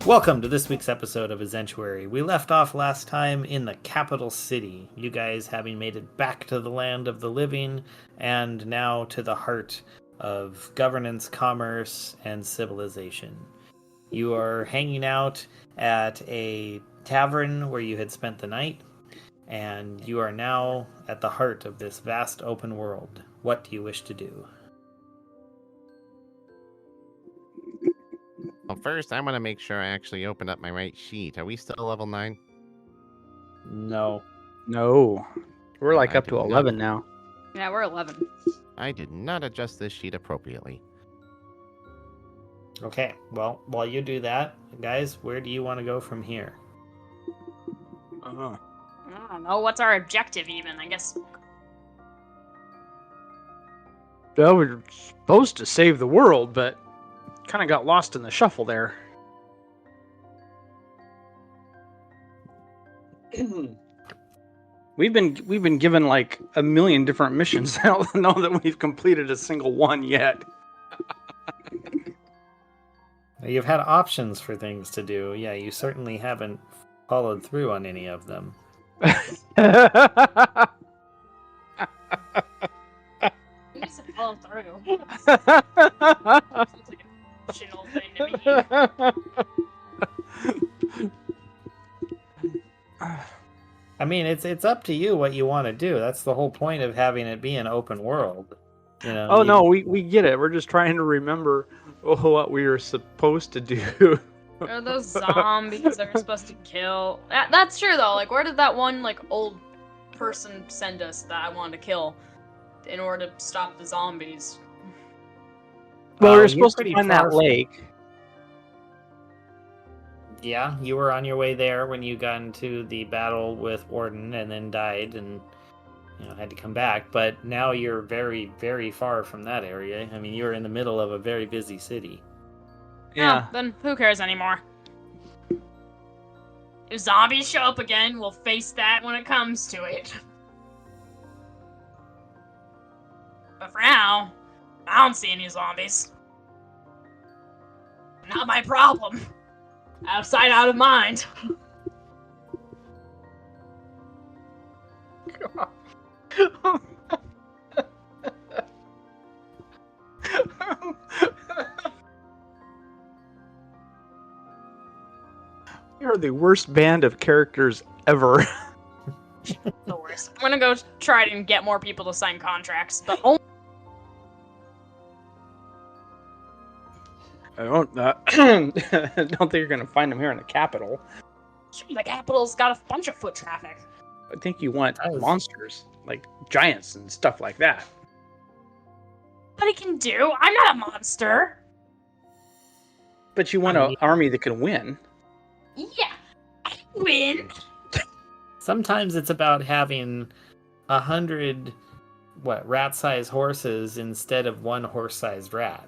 Welcome to this week's episode of Ezentuary. We left off last time in the capital city, you guys having made it back to the land of the living, and now to the heart of governance, commerce, and civilization. You are hanging out at a tavern where you had spent the night, and you are now at the heart of this vast open world. What do you wish to do? Well, first, I want to make sure I actually open up my right sheet. Are we still level 9? No. No. We're like I up to did 11 not. now. Yeah, we're 11. I did not adjust this sheet appropriately. Okay, well, while you do that, guys, where do you want to go from here? Uh-huh. I don't know. What's our objective, even? I guess. Well, we're supposed to save the world, but kind of got lost in the shuffle there. We've been given like a million different missions. I don't know that we've completed a single one yet. You've had options for things to do. Yeah, you certainly haven't followed through on any of them. You need to follow through. Sounds like a shitty old thing to me. I mean, it's up to you what you want to do. That's the whole point of having it be an open world. You know, Oh no, we get it. We're just trying to remember what we were supposed to do. Are those zombies that we're supposed to kill? That's true, though. Like, where did that one, like, old person send us that I wanted to kill in order to stop the zombies? Well, we you're were supposed to pretty find far that from- lake. Yeah, you were on your way there when you got into the battle with Warden and then died and had to come back. But now you're very, very far from that area. I mean, you're in the middle of a very busy city. Yeah. Oh, then who cares anymore? If zombies show up again, we'll face that when it comes to it. But for now, I don't see any zombies. Not my problem. Out of sight, out of mind. We are the worst band of characters ever. The worst. I'm gonna go try and get more people to sign contracts, but only I don't think you're gonna find them here in the capital. the capital's got a bunch of foot traffic. I think you want That was- monsters, like giants and stuff like that. What he can do? I'm not a monster. But you want I an mean- army that can win. Yeah, I can win. Sometimes it's about having 100 rat-sized horses instead of one horse-sized rat.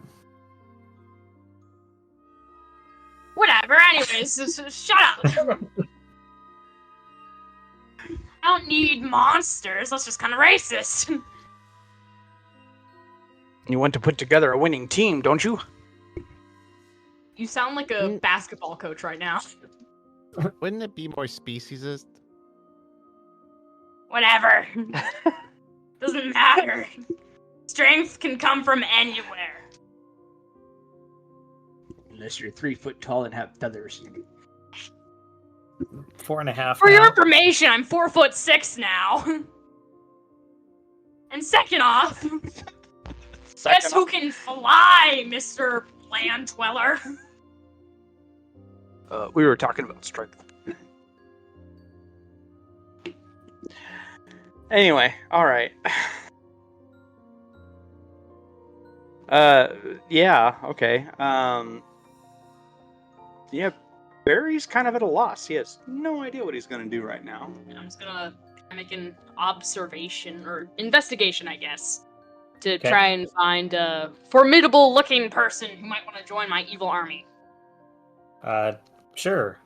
Whatever. Anyways, shut up. I don't need monsters. That's just kind of racist. You want to put together a winning team, don't you? You sound like a basketball coach right now. Wouldn't it be more speciesist? Whatever. Doesn't matter. Strength can come from anywhere. Unless you're 3 foot tall and have feathers. 4.5 For your now. information, I'm 4'6" now. And second off, guess who can fly, Mr. Land Dweller? We were talking about strength. Anyway, all right. Yeah, okay. Yeah, Barry's kind of at a loss. He has no idea what he's going to do right now. I'm just gonna make an observation or investigation, I guess, to Okay. try and find a formidable-looking person who might want to join my evil army. Sure.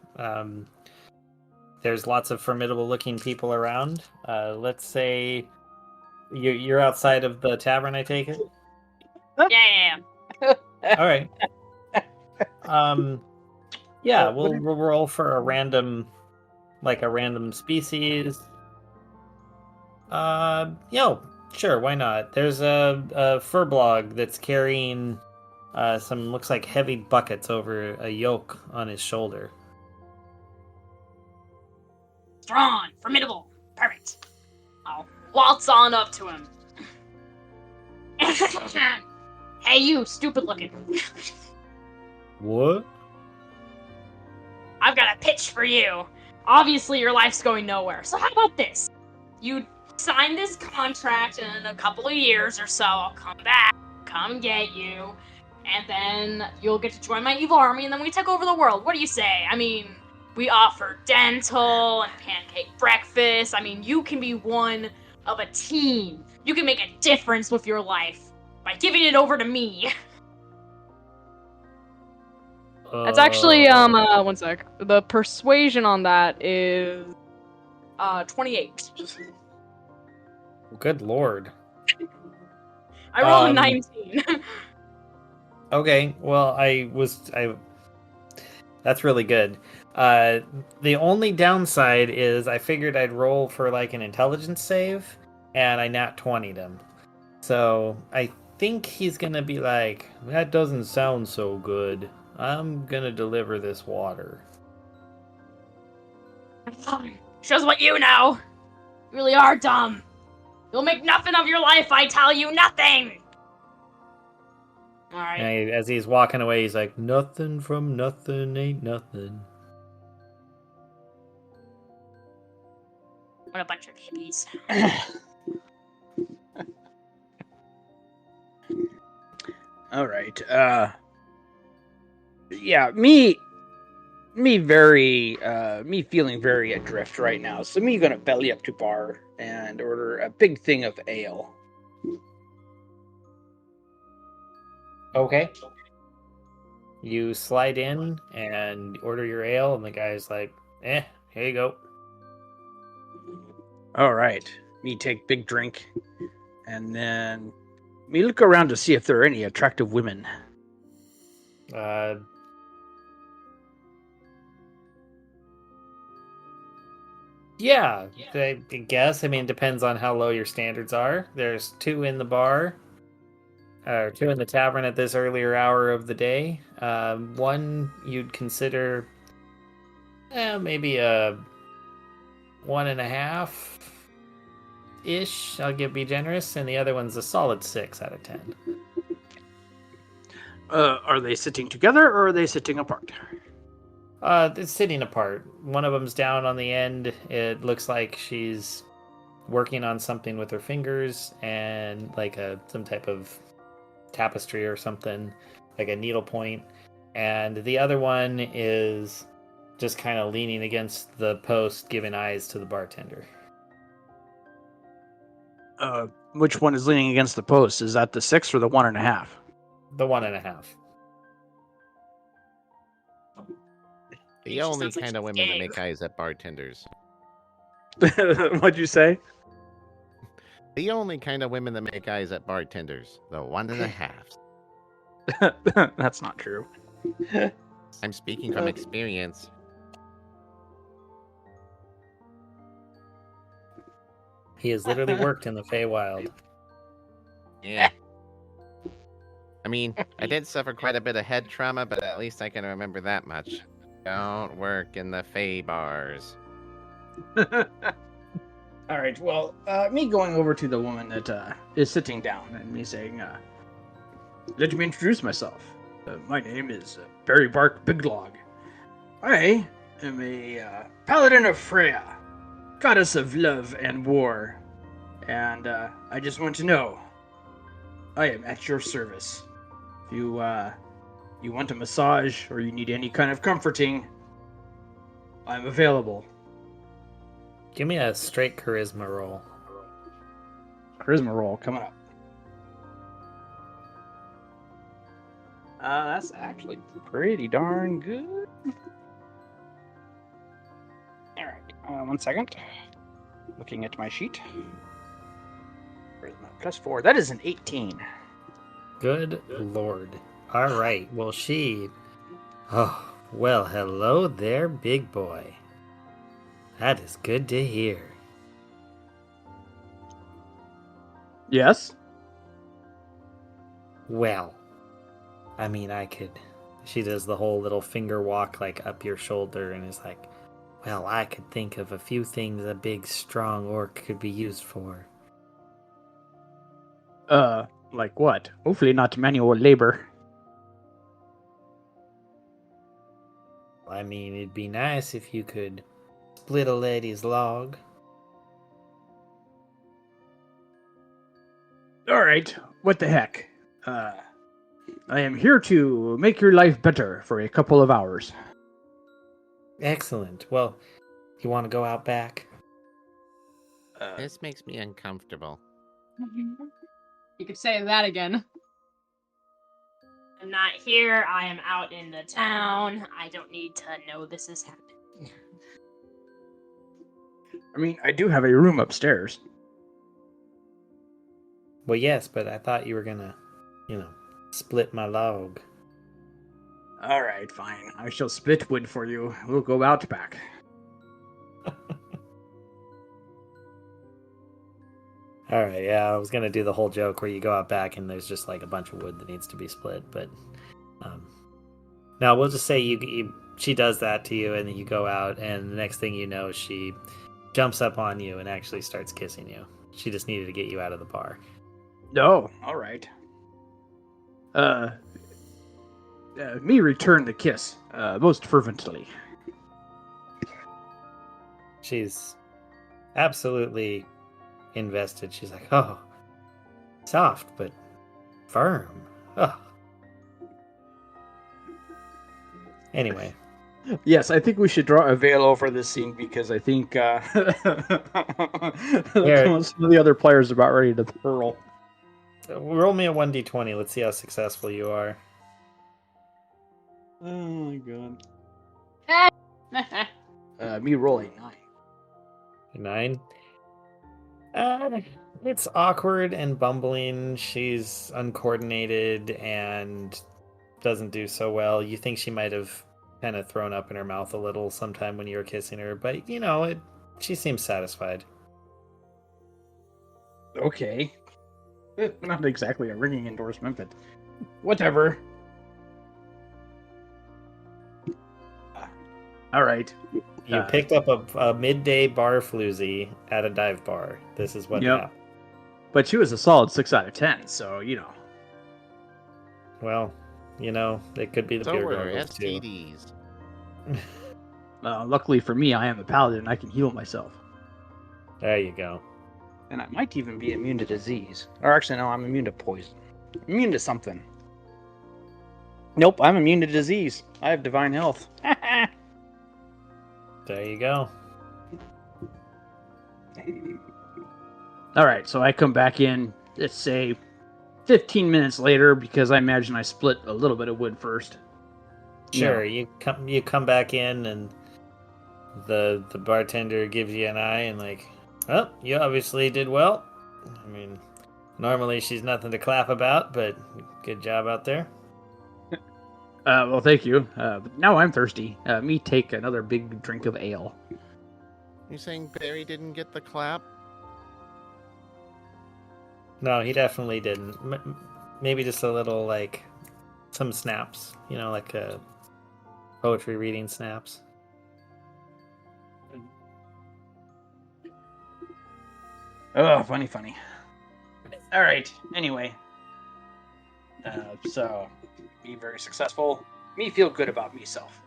There's lots of formidable-looking people around. Let's say you're outside of the tavern, I take it? Yeah. All right. Yeah, What we'll roll for a random species. Sure, why not? There's a furblog that's carrying some looks like heavy buckets over a yoke on his shoulder. Strong, formidable, perfect. I'll waltz on up to him. Hey, you, stupid looking. What? I've got a pitch for you. Obviously, your life's going nowhere. So how about this? You sign this contract, and in a couple of years or so, I'll come back, come get you, and then you'll get to join my evil army, and then we take over the world. What do you say? I mean, we offer dental and pancake breakfast. I mean, you can be one of a team. You can make a difference with your life by giving it over to me. That's actually, one sec. The persuasion on that is, 28. Good lord. I rolled a 19. Okay, well, that's really good. The only downside is I figured I'd roll for like an intelligence save, and I nat 20'd him. So I think he's gonna be like, that doesn't sound so good. I'm gonna deliver this water. Shows what you know. You really are dumb. You'll make nothing of your life, I tell you, nothing! Alright. And as he's walking away, he's like, nothing from nothing ain't nothing. What a bunch of hippies. All right. Yeah, me feeling very adrift right now. So me gonna belly up to bar and order a big thing of ale. Okay. You slide in and order your ale, and the guy's like, here you go. All right. Me take big drink, and then me look around to see if there are any attractive women. Yeah, I guess. I mean, it depends on how low your standards are. There's 2 in the bar, or 2 in the tavern at this earlier hour of the day. One you'd consider maybe a 1.5 ish. Be generous, and the other one's a solid 6 out of 10. Are they sitting together or are they sitting apart? It's sitting apart. One of them's down on the end. It looks like she's working on something with her fingers and like some type of tapestry or something, like a needlepoint. And the other one is just kind of leaning against the post, giving eyes to the bartender. Which one is leaning against the post? Is that the 6 or the 1.5? The 1.5. The only kind of women that make eyes at bartenders. What'd you say? The only kind of women that make eyes at bartenders. The 1.5. That's not true. I'm speaking from experience. He has literally worked in the Feywild. Yeah. I mean, I did suffer quite a bit of head trauma, but at least I can remember that much. Don't work in the Fey bars. All right. Well, me going over to the woman that is sitting down and me saying, "Let me introduce myself. My name is Barry Bark Biglog. I am a paladin of Freya, goddess of love and war, and I just want to know, I am at your service. If you want a massage or you need any kind of comforting, I'm available." Give me a straight charisma roll. Charisma roll coming up. That's actually pretty darn good. All right, 1 second. Looking at my sheet. Charisma +4. That is an 18. Good lord. All right. Well, Well, hello there, big boy. That is good to hear. Yes? Well, I mean, I could. She does the whole little finger walk like up your shoulder and is like, well, I could think of a few things a big, strong orc could be used for. Like what? Hopefully not manual labor. I mean, it'd be nice if you could split a lady's log. Alright, what the heck? I am here to make your life better for a couple of hours. Excellent. Well, you want to go out back? This makes me uncomfortable. You could say that again. I'm not here. I am out in the town. I don't need to know this is happening. I mean, I do have a room upstairs. Well, yes, but I thought you were gonna, split my log. Alright, fine. I shall split wood for you. We'll go out back. Alright, yeah, I was gonna do the whole joke where you go out back and there's just like a bunch of wood that needs to be split, but now we'll just say she does that to you and then you go out and the next thing you know she jumps up on you and actually starts kissing you. She just needed to get you out of the bar. No, alright. Me return the kiss, most fervently. She's absolutely invested. She's like, oh, soft but firm. Oh. Anyway. Yes, I think we should draw a veil over this scene because I think some of the other players are about ready to hurl. Roll me a 1d20. Let's see how successful you are. Oh my god. That's Me rolling 9. 9? It's awkward and bumbling. She's uncoordinated and doesn't do so well. You think she might have kind of thrown up in her mouth a little sometime when you were kissing her, but she seems satisfied. Okay. Not exactly a ringing endorsement, but whatever. All right. You picked up a midday bar floozy at a dive bar. This is what happened. But she was a solid 6 out of 10, so Well, it could be the So beer were goggles too. STDs. Luckily for me, I am a paladin. I can heal myself. There you go. And I might even be immune to disease. Or actually, no, I'm immune to poison. Immune to something. Nope, I'm immune to disease. I have divine health. There you go. Alright, so I come back in, let's say, 15 minutes later, because I imagine I split a little bit of wood first. Sure, you come back in and the bartender gives you an eye and like, oh, you obviously did well. I mean, normally she's nothing to clap about, but good job out there. Well, thank you. But now I'm thirsty. Me take another big drink of ale. You saying Barry didn't get the clap? No, he definitely didn't. Maybe just a little, like, some snaps. Like poetry reading snaps. Oh, funny. All right. Anyway, so be very successful. Me feel good about myself.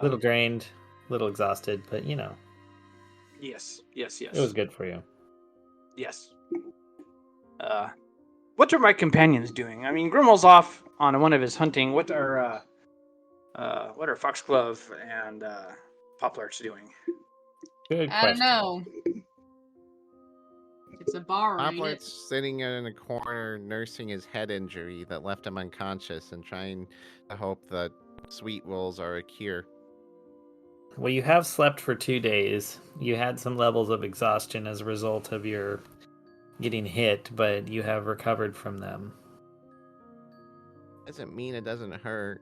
Little drained, little exhausted, but Yes. it was good for you. Yes. What are my companions doing? I mean, Grimmel's off on one of his hunting. What are Foxglove and Poplarch doing? Good I question. don't know. It's a bar, ain't it? Poplart's sitting in a corner nursing his head injury that left him unconscious and trying to hope that sweet rolls are a cure. Well, you have slept for 2 days. You had some levels of exhaustion as a result of your getting hit, but you have recovered from them. Doesn't mean it doesn't hurt.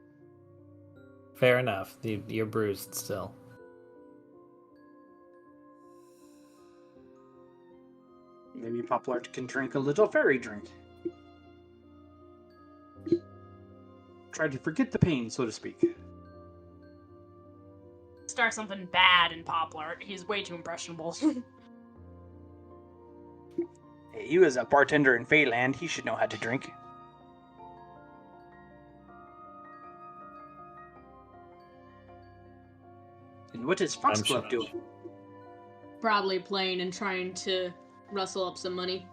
Fair enough. You're bruised still. Maybe Poplart can drink a little fairy drink. Try to forget the pain, so to speak. Start something bad in Poplart. He's way too impressionable. Hey, he was a bartender in Feyland. He should know how to drink. And what is Foxglove sure. doing? Probably playing and trying to rustle up some money.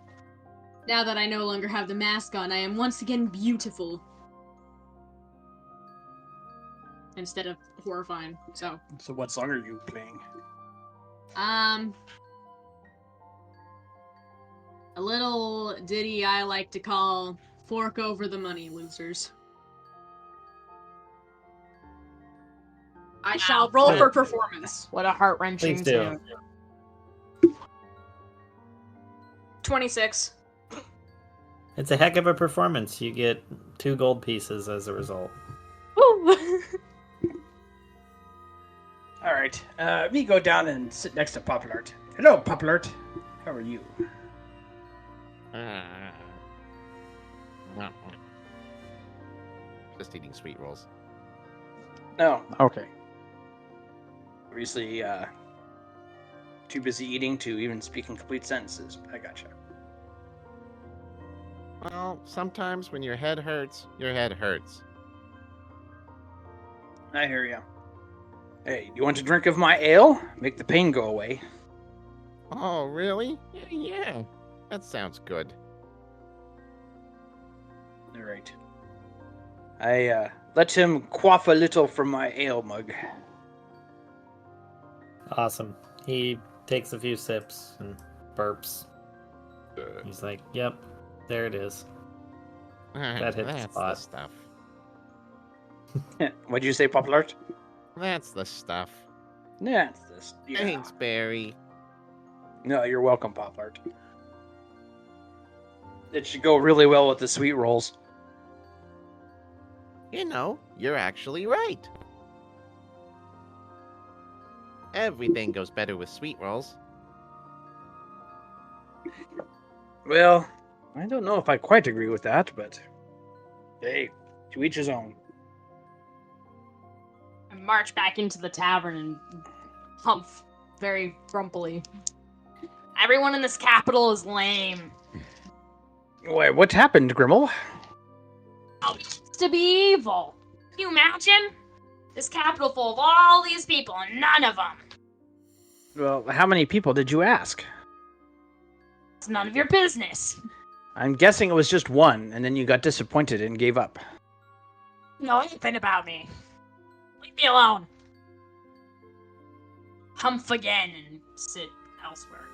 Now that I no longer have the mask on, I am once again beautiful. Instead of horrifying, so. So what song are you playing? A little ditty I like to call Fork Over the Money, Losers. I shall roll for performance. What a heart-wrenching Please do. tune. 26. It's a heck of a performance. You get 2 gold pieces as a result. Woo! Alright, me go down and sit next to Poplart. Hello, Poplart. How are you? Just eating sweet rolls. No, okay. Obviously, too busy eating to even speak in complete sentences. I gotcha. Well, sometimes when your head hurts, your head hurts. I hear ya. Hey, you want a drink of my ale? Make the pain go away. Oh, really? Yeah. That sounds good. Alright. I, let him quaff a little from my ale mug. Awesome. He takes a few sips and burps. He's like, yep, there it is. That hit the That's spot. the stuff. What'd you say, Poplart? That's the stuff. Yeah, it's this. Yeah. Thanks, Barry. No, you're welcome, Poplart. It should go really well with the sweet rolls. You know, you're actually right. Everything goes better with sweet rolls. Well, I don't know if I quite agree with that, but hey, to each his own. I march back into the tavern and humph very grumpily. Everyone in this capital is lame. Wait, what happened, Grimmel? To be evil. Can you imagine? This capital full of all these people and none of them. Well, how many people did you ask? It's none of your business. I'm guessing it was just one, and then you got disappointed and gave up. Know anything about me. Leave me alone. Humph again and sit elsewhere.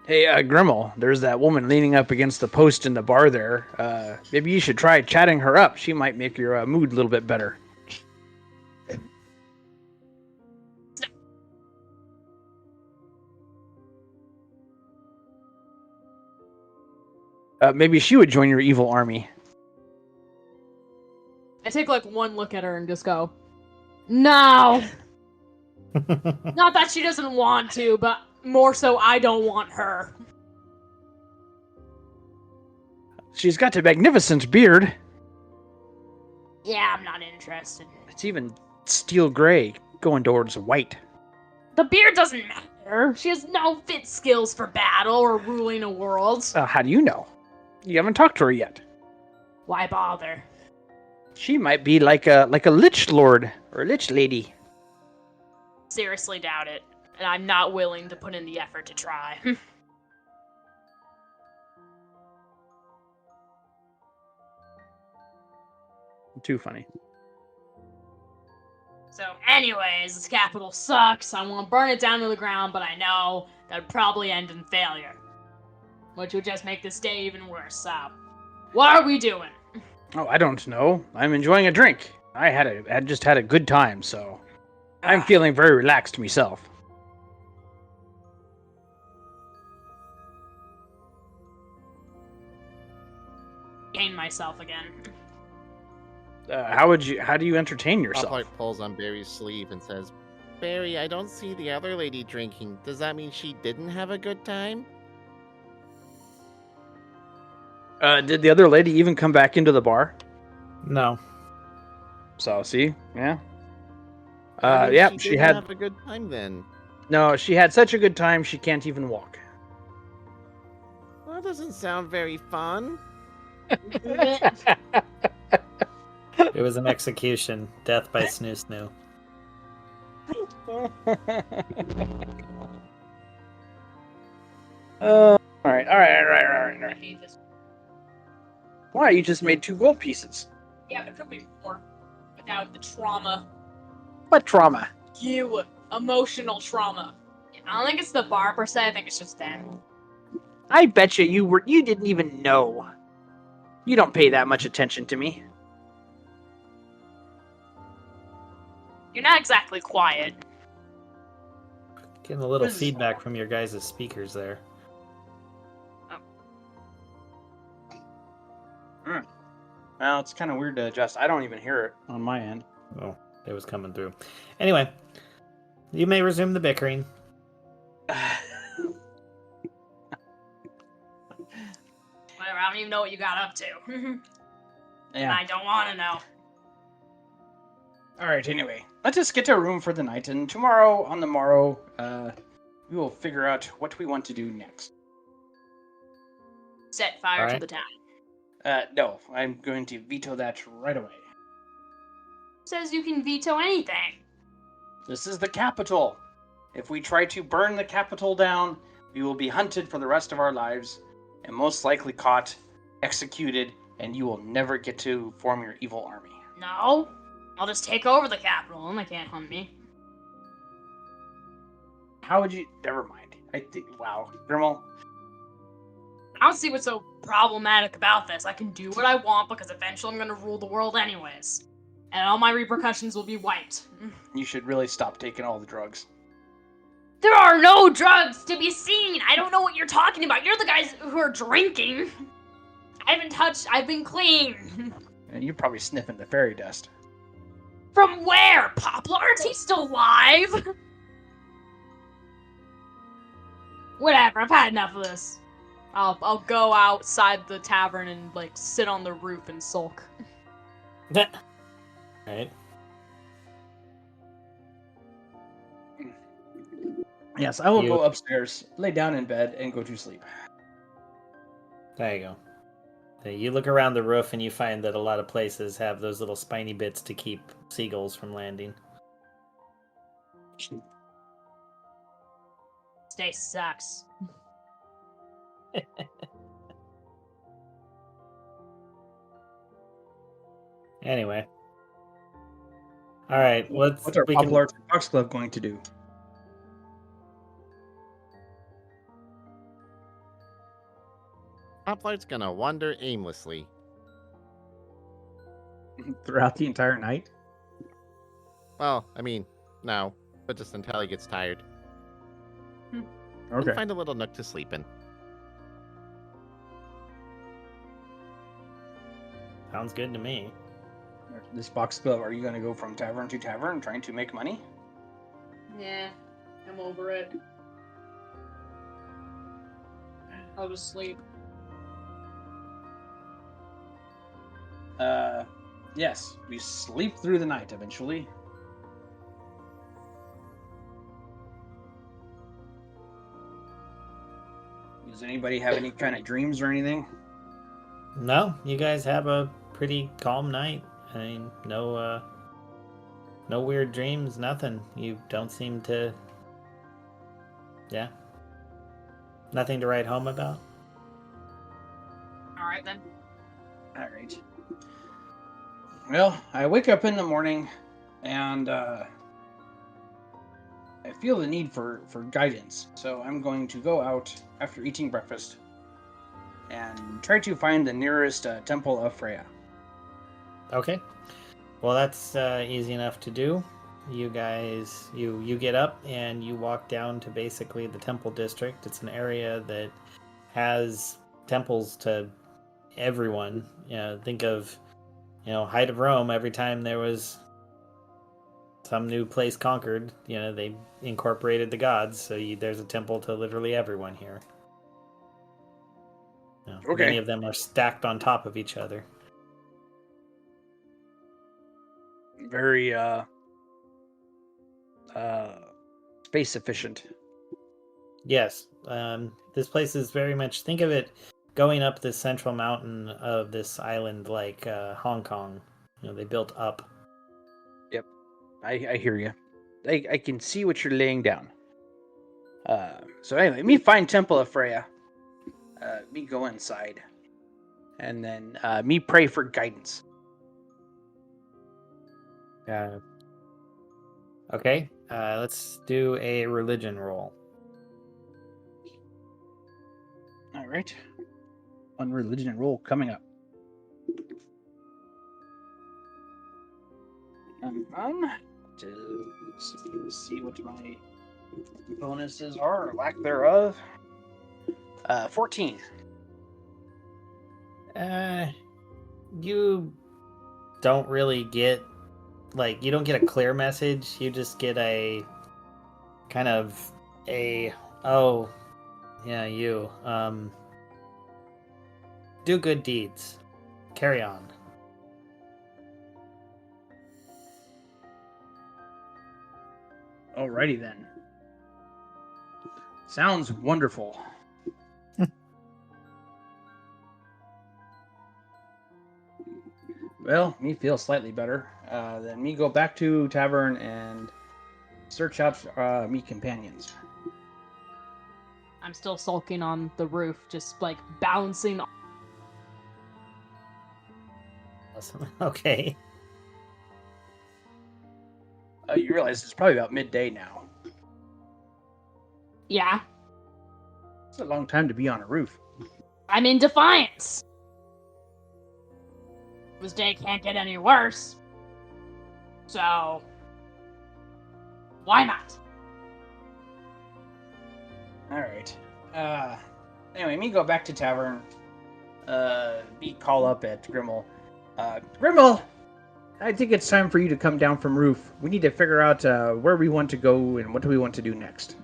Hey, Grimmel, there's that woman leaning up against the post in the bar there. Maybe you should try chatting her up. She might make your mood a little bit better. Maybe she would join your evil army. I take like one look at her and just go, no! Not that she doesn't want to, but more so I don't want her. She's got a magnificent beard. Yeah, I'm not interested. It's even steel gray, going towards white. The beard doesn't matter. She has no fit skills for battle or ruling a world. How do you know? You haven't talked to her yet. Why bother? She might be like a lich lord or a lich lady. Seriously doubt it. And I'm not willing to put in the effort to try. Too funny. So, anyways, this capital sucks. I want to burn it down to the ground, but I know that would probably end in failure. Which would just make this day even worse, so... What are we doing? Oh, I don't know. I'm enjoying a drink. I just had a good time, so... I'm feeling very relaxed myself. Gain myself again. How do you entertain yourself? Hoplite pulls on Barry's sleeve and says, Barry, I don't see the other lady drinking. Does that mean she didn't have a good time? Did the other lady even come back into the bar? No. So, see? Yeah. That means Yeah, she she didn't had... have a good time then. No, she had such a good time, she can't even walk. Well, that doesn't sound very fun. It was an execution. Death by snoo snoo. All right. Why? You just made 2 gold pieces. Yeah, but it could be more without the trauma. What trauma? You emotional trauma. I don't think it's the bar per se. I think it's just them. I bet you didn't even know. You don't pay that much attention to me. You're not exactly quiet. Getting a little feedback from your guys' speakers there. Well, it's kind of weird to adjust. I don't even hear it on my end. Oh, it was coming through. Anyway, you may resume the bickering. Whatever, I don't even know what you got up to. And I don't want to know. All right. Anyway, let's just get to a room for the night, and tomorrow, on the morrow, we will figure out what we want to do next. Set fire to the town. No, I'm going to veto that right away. Says you can veto anything. This is the capital. If we try to burn the capital down, we will be hunted for the rest of our lives, and most likely caught, executed, and you will never get to form your evil army. No, I'll just take over the capital and they can't hunt me. How would you... Never mind. Wow. Grimmel, I don't see what's so problematic about this. I can do what I want because eventually I'm gonna rule the world anyways. And all my repercussions will be wiped. you should really stop taking all the drugs. There are no drugs to be seen! I don't know what you're talking about. You're the guys who are drinking. I haven't touched, I've been clean. And you're probably sniffing the fairy dust. From where? Poplar? Is he still alive? Whatever, I've had enough of this. I'll go outside the tavern and like sit on the roof and sulk. Right. Yes, I will go upstairs, lay down in bed, and go to sleep. There you go. You look around the roof and you find that a lot of places have those little spiny bits to keep seagulls from landing. Stay sucks. Anyway. Alright, What's our Popular Arts and Fox Club going to do? Hoplite's gonna wander aimlessly. Throughout the entire night? Well, I mean, no, but just until he gets tired. Okay. And find a little nook to sleep in. Sounds good to me. This Fox Club, are you going to go from tavern to tavern trying to make money? Yeah, I'm over it. I'll just sleep. Yes, we sleep through the night eventually. Does anybody have any kind of dreams or anything? No, you guys have a pretty calm night. I mean, no weird dreams, nothing. You don't seem to... Yeah. Nothing to write home about? Alright then. Alright. Well, I wake up in the morning and I feel the need for guidance. So I'm going to go out after eating breakfast and try to find the nearest temple of Freya. Okay. Well, that's easy enough to do. You guys, you get up and you walk down to basically the temple district. It's an area that has temples to everyone. Think of height of Rome, every time there was some new place conquered, they incorporated the gods, so there's a temple to literally everyone here. Okay. Many of them are stacked on top of each other. Very space efficient. Yes, this place is very much, think of it going up the central mountain of this island like Hong Kong. They built up. Yep, I hear you. I can see what you're laying down. So anyway, me find Temple of Freya. Me go inside, and then me pray for guidance. Okay, let's do a religion roll. All right, one religion roll coming up. To see what my bonuses are, or lack thereof. 14. You don't really get, you don't get a clear message. You just get a kind of oh, yeah, you. Do good deeds. Carry on. Alrighty then. Sounds wonderful. Well, me feel slightly better. Then me go back to tavern and search out me companions. I'm still sulking on the roof, just bouncing. Awesome. Okay. You realize it's probably about midday now. Yeah, It's a long time to be on a roof. I'm in defiance. This day can't get any worse. So, why not? Alright. Anyway, me go back to tavern. Me call up at Grimmel. Grimmel! I think it's time for you to come down from roof. We need to figure out where we want to go and what do we want to do next.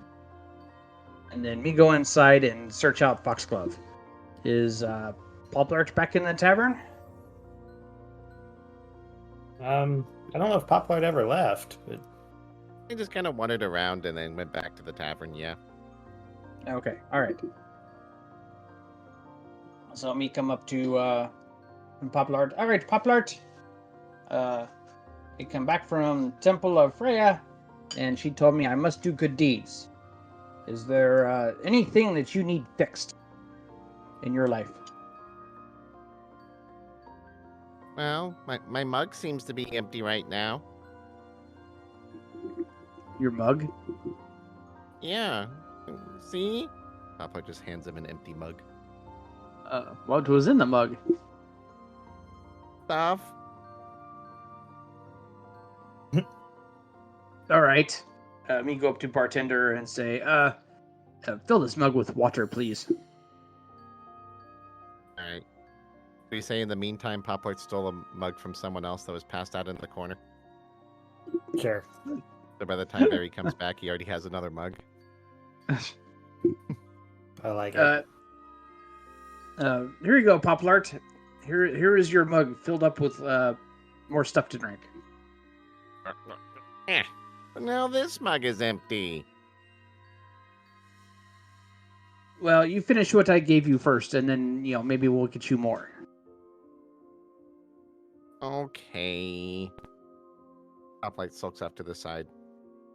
And then me go inside and search out Foxglove. Is Poplarch back in the tavern? I don't know if Poplard ever left, but He just kind of wandered around and then went back to the tavern, yeah. Okay, alright. So me come up to Poplart. Alright, Poplart. I come back from Temple of Freya, and she told me I must do good deeds. Is there anything that you need fixed in your life? Well, my mug seems to be empty right now. Your mug? Yeah. See? Papa just hands him an empty mug. What was in the mug? Stuff. Alright. Me go up to bartender and say, fill this mug with water, please. Alright. We say in the meantime, Poplart stole a mug from someone else that was passed out in the corner. sure. So by the time Barry comes back, he already has another mug. I like it. Here you go, Poplart. Here is your mug filled up with more stuff to drink. But now this mug is empty. Well, you finish what I gave you first, and then, maybe we'll get you more. Okay. Poplart sulks off to the side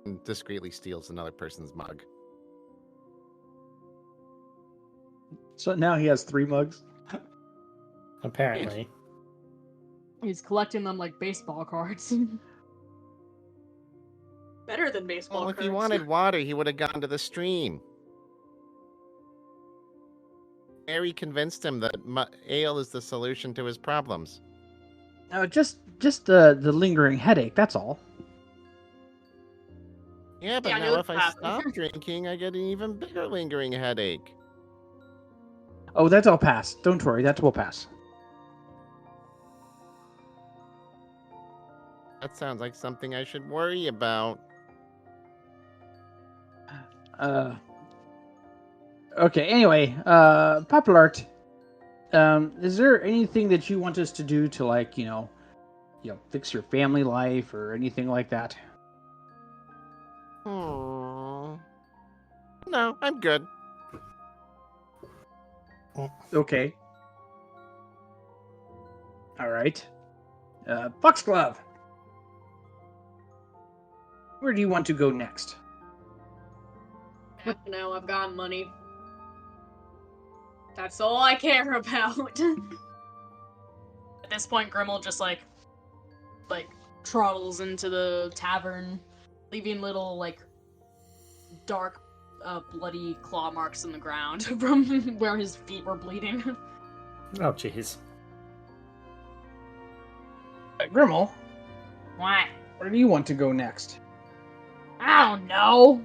and discreetly steals another person's mug. So now he has 3 mugs. Apparently. He's collecting them like baseball cards. Better than baseball Well, cards. if he wanted water, he would have gone to the stream. Barry convinced him that ale is the solution to his problems. No, just the lingering headache, that's all. Yeah, but Yeah, I now know if I that. stop drinking, I get an even bigger lingering headache. Oh, that's all pass. Don't worry, that will pass. That sounds like something I should worry about. Okay, anyway, Pop Art, is there anything that you want us to do to, like, fix your family life or anything like that? Hmm. No, I'm good. Okay. All right. Foxglove, where do you want to go next? Now I've got money. That's all I care about. At this point, Grimmel just like trottles into the tavern, leaving little dark, bloody claw marks in the ground from where his feet were bleeding. Oh, jeez. Grimmel, What? where do you want to go next? I don't know.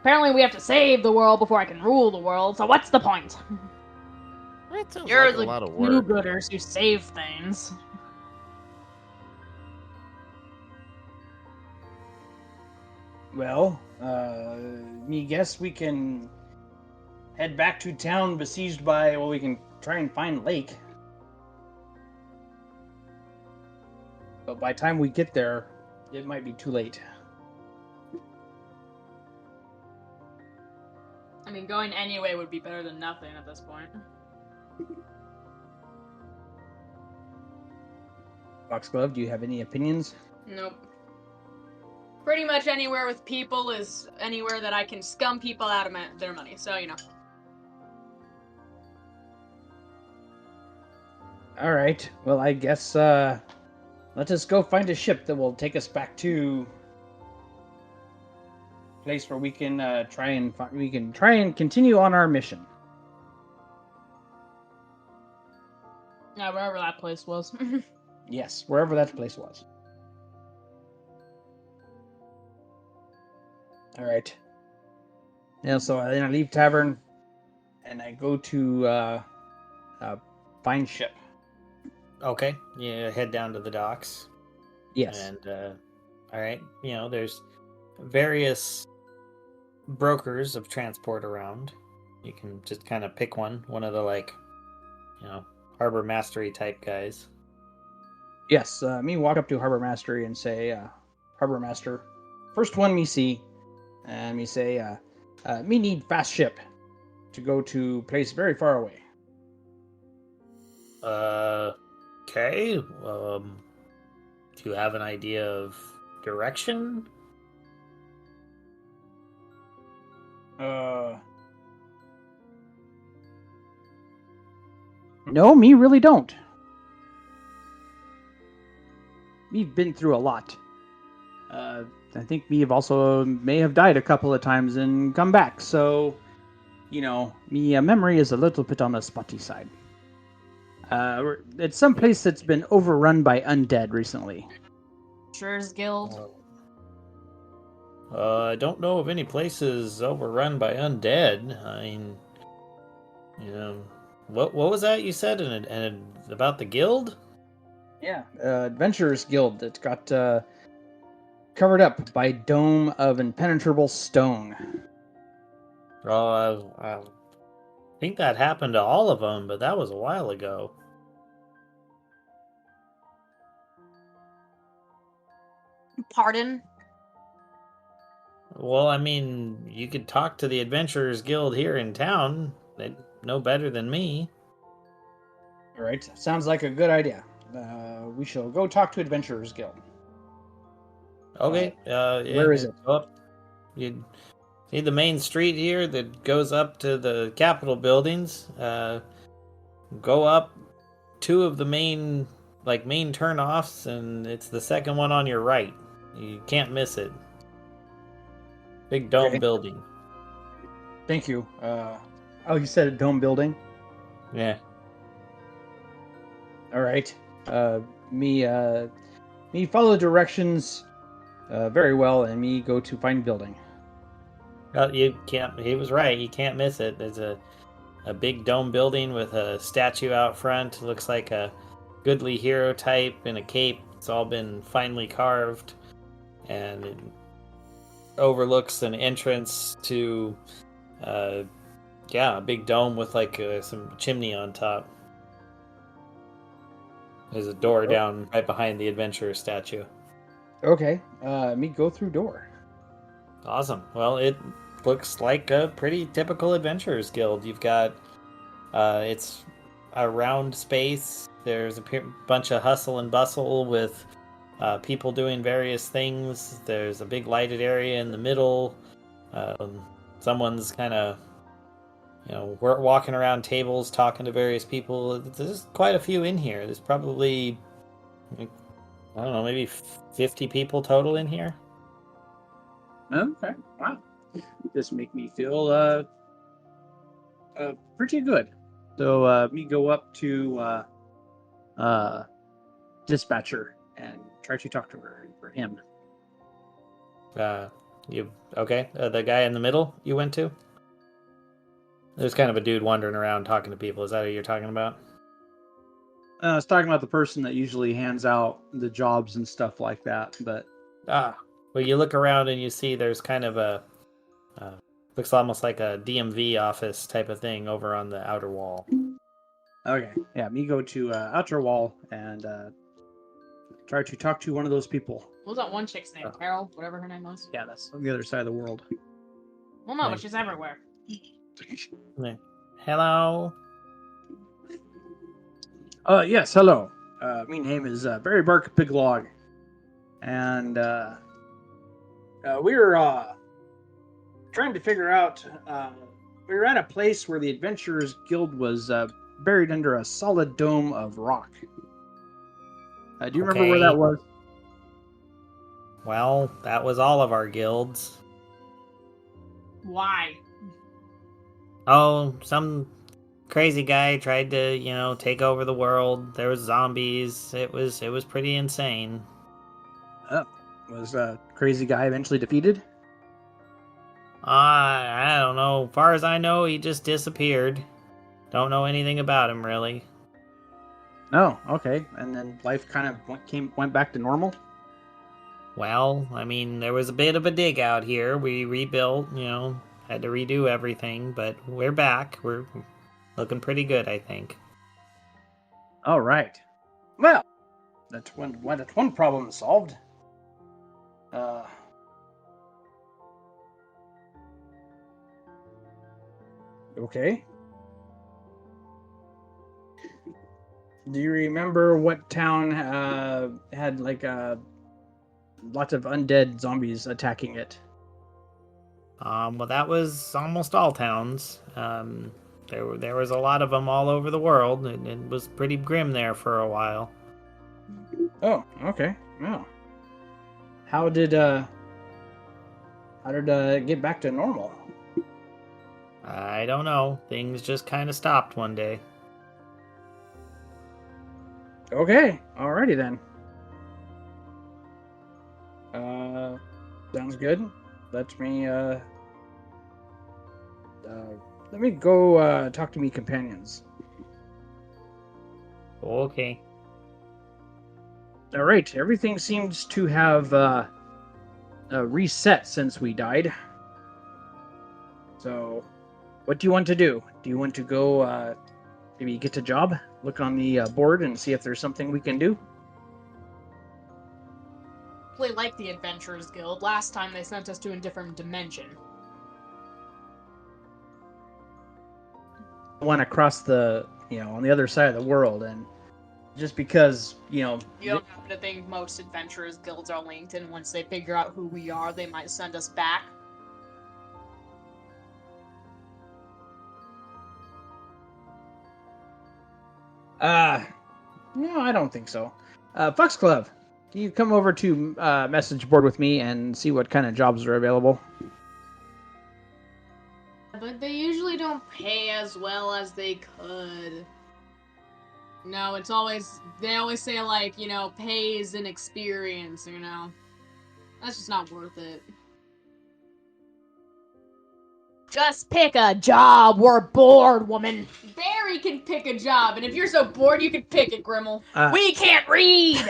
Apparently, we have to save the world before I can rule the world. So what's the point? That sounds You're like a the lot of work. do-gooders who save things. Well, me guess we can head back to town besieged by, well, we can try and find Lake. But by the time we get there, it might be too late. I mean, going anyway would be better than nothing at this point. Foxglove, do you have any opinions? Nope. Pretty much anywhere with people is anywhere that I can scum people out of their money. So, All right. Well, I guess let us go find a ship that will take us back to a place where we can try and continue on our mission. Yeah, wherever that place was. Yes, wherever that place was. All right. Yeah. So then I leave tavern, and I go to find ship. Okay, you head down to the docks. Yes. And, all right, there's various brokers of transport around. You can just kind of pick one of the, harbor mastery type guys. Yes. Me walk up to Harbor Mastery and say, Harbor Master, first one me see, and me say, me need fast ship to go to place very far away. Okay. Do you have an idea of direction? No, me really don't. We've been through a lot. I think me have also may have died a couple of times and come back, so, me memory is a little bit on the spotty side. It's some place that's been overrun by undead recently. Sure's Guild. I don't know of any places overrun by undead. I mean, what was that you said and about the guild? Yeah, Adventurers Guild that got covered up by dome of impenetrable stone. Oh, I think that happened to all of them, but that was a while ago. Pardon? Well, I mean, you could talk to the Adventurers Guild here in town. They'd know better than me. All right, sounds like a good idea. We shall go talk to Adventurers Guild. Okay. Where is it? Go up. You see the main street here that goes up to the Capitol buildings. Go up two of the main turnoffs, and it's the second one on your right. You can't miss it. Big dome Okay. building. Thank you. You said a dome building? Yeah. All right. Me follow directions very well, and me go to find building. You can't. He was right. You can't miss it. There's a big dome building with a statue out front. Looks like a goodly hero type in a cape. It's all been finely carved, and it overlooks an entrance to, a big dome with like some chimney on top. There's a door down right behind the adventurer statue. Okay. Me go through door. Awesome. Well, it looks like a pretty typical adventurers guild. You've got it's a round space. There's a bunch of hustle and bustle with people doing various things. There's a big lighted area in the middle. Someone's kind of, we're walking around tables talking to various people. There's quite a few in here. There's probably, I don't know, maybe 50 people total in here. Okay. Wow. This make me feel pretty good. So me go up to dispatcher and try to talk to her for him. You okay? The guy in the middle you went to? There's kind of a dude wandering around talking to people. Is that who you're talking about? I was talking about the person that usually hands out the jobs and stuff like that, but well, you look around and you see there's kind of a looks almost like a DMV office type of thing over on the outer wall. okay. Yeah, me go to outer wall and try to talk to one of those people. What was that one chick's name? Carol, whatever her name was. Yeah, that's on the other side of the world. Well, no, but she's everywhere. Hello. Yes, hello. My name is Barry Bark Piglog, and we were trying to figure out. We were at a place where the Adventurers Guild was buried under a solid dome of rock. Do you remember where that was? Well, that was all of our guilds. Why? Oh, some crazy guy tried to, take over the world. There was zombies. It was pretty insane. Was crazy guy eventually defeated? I don't know. Far as I know, he just disappeared. Don't know anything about him really. Oh, okay. And then life kind of went back to normal? Well, I mean, there was a bit of a dig out here. We rebuilt, had to redo everything, but we're back. We're looking pretty good, I think. All right. Well, that's one problem solved. Okay. Do you remember what town had like lots of undead zombies attacking it? Well, that was almost all towns. There was a lot of them all over the world, and it was pretty grim there for a while. Oh, okay. Well, how did it get back to normal? I don't know. Things just kind of stopped one day. Okay, alrighty then. Sounds good. Let me go talk to me companions. Okay. All right, everything seems to have reset since we died. So, what do you want to do? Do you want to go maybe get a job? Look on the board and see if there's something we can do? Play like the Adventurers Guild. Last time they sent us to a different dimension. One across the, on the other side of the world, and just because, You don't happen to think most Adventurers Guilds are linked, and once they figure out who we are, they might send us back? No, I don't think so. Foxglove, can you come over to message board with me and see what kind of jobs are available? But they usually don't pay as well as they could. No, they always say, like, pay is an experience, That's just not worth it. Just pick a job. We're bored, woman. Barry can pick a job, and if you're so bored, you can pick it, Grimmel. We can't read.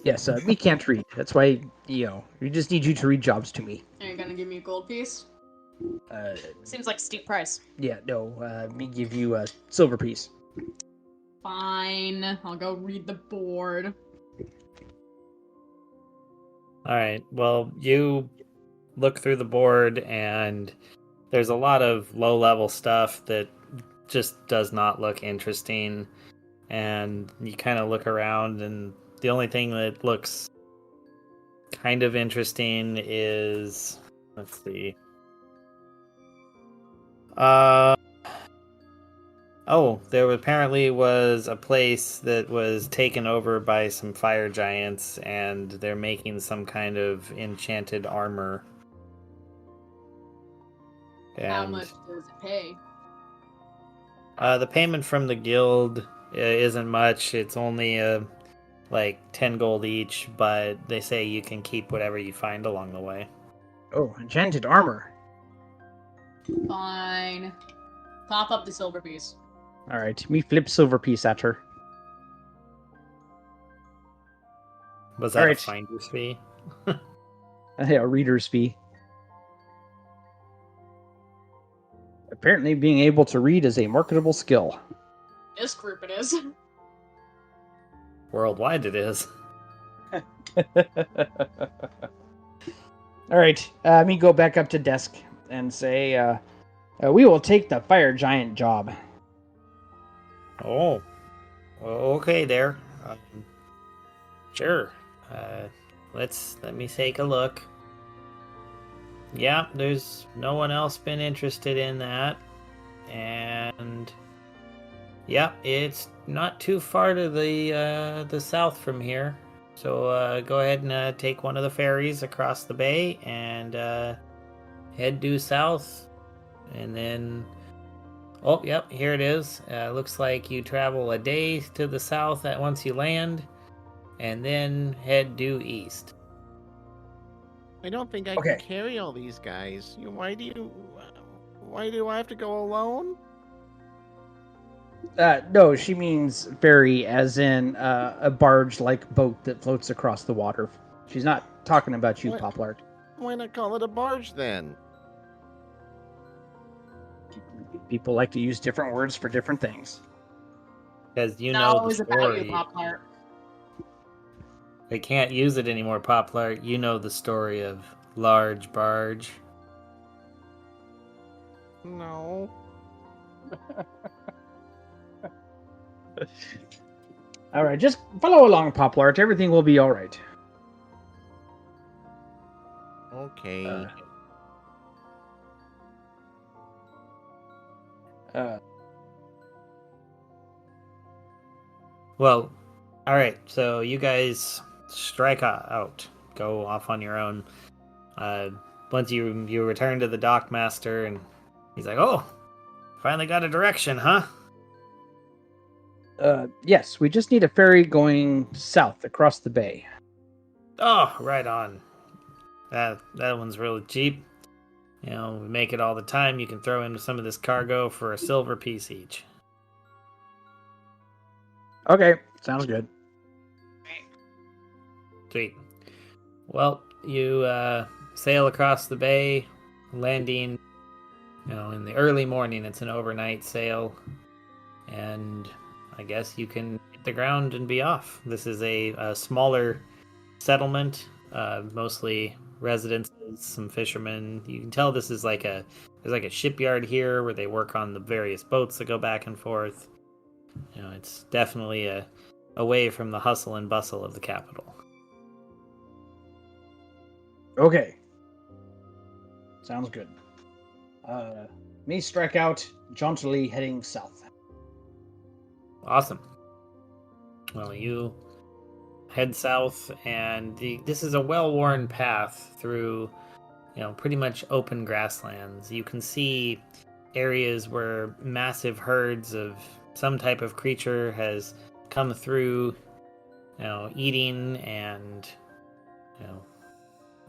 Yes, we can't read. That's why, we just need you to read jobs to me. Are you gonna give me a gold piece? Seems like a steep price. Yeah, no, me give you a silver piece. Fine. I'll go read the board. All right. Well, you look through the board, and there's a lot of low-level stuff that just does not look interesting. And you kind of look around, and the only thing that looks kind of interesting is, let's see. There apparently was a place that was taken over by some fire giants, and they're making some kind of enchanted armor. And How much does it pay? the payment from the guild isn't much. It's only like 10 gold each, but they say you can keep whatever you find along the way. Oh, enchanted armor. Fine. Pop up the silver piece. All right, me flip silver piece at her. Was that All a right. finder's fee? A reader's fee. Apparently, being able to read is a marketable skill. This group it is. Worldwide it is. All right, me go back up to desk and say, we will take the fire giant job. Oh, okay there. Sure. Let me take a look. Yeah, there's no one else been interested in that, and yeah, it's not too far to the south from here. So go ahead and take one of the ferries across the bay and head due south, and then. Oh, yep, here it is. Looks like you travel a day to the south once you land, and then head due east. I don't think I Okay. can carry all these guys. Why do I have to go alone? No, she means ferry as in a barge-like boat that floats across the water. She's not talking about you, What? Poplart. Why not call it a barge then? People like to use different words for different things. Because you Not know the always about you, story. Poplart. They can't use it anymore, Poplar. You know the story of Large Barge. No. All right, just follow along, Poplart. Everything will be all right. Okay. Well, all right. So you guys strike out, go off on your own. Once you return to the dockmaster, and he's like, "Oh, finally got a direction, huh?" Yes, we just need a ferry going south across the bay. Oh, right on. That one's really cheap. You know, we make it all the time. You can throw in some of this cargo for a silver piece each. Okay, sounds good. Sweet. Well, you sail across the bay, landing, in the early morning. It's an overnight sail, and I guess you can hit the ground and be off. This is a smaller settlement, mostly residences, some fishermen. You can tell this is there's like a shipyard here where they work on the various boats that go back and forth. It's definitely away from the hustle and bustle of the capital. Okay. Sounds good. Me strike out, jauntily heading south. Awesome. Well, you head south, and this is a well-worn path through, pretty much open grasslands. You can see areas where massive herds of some type of creature has come through, eating and,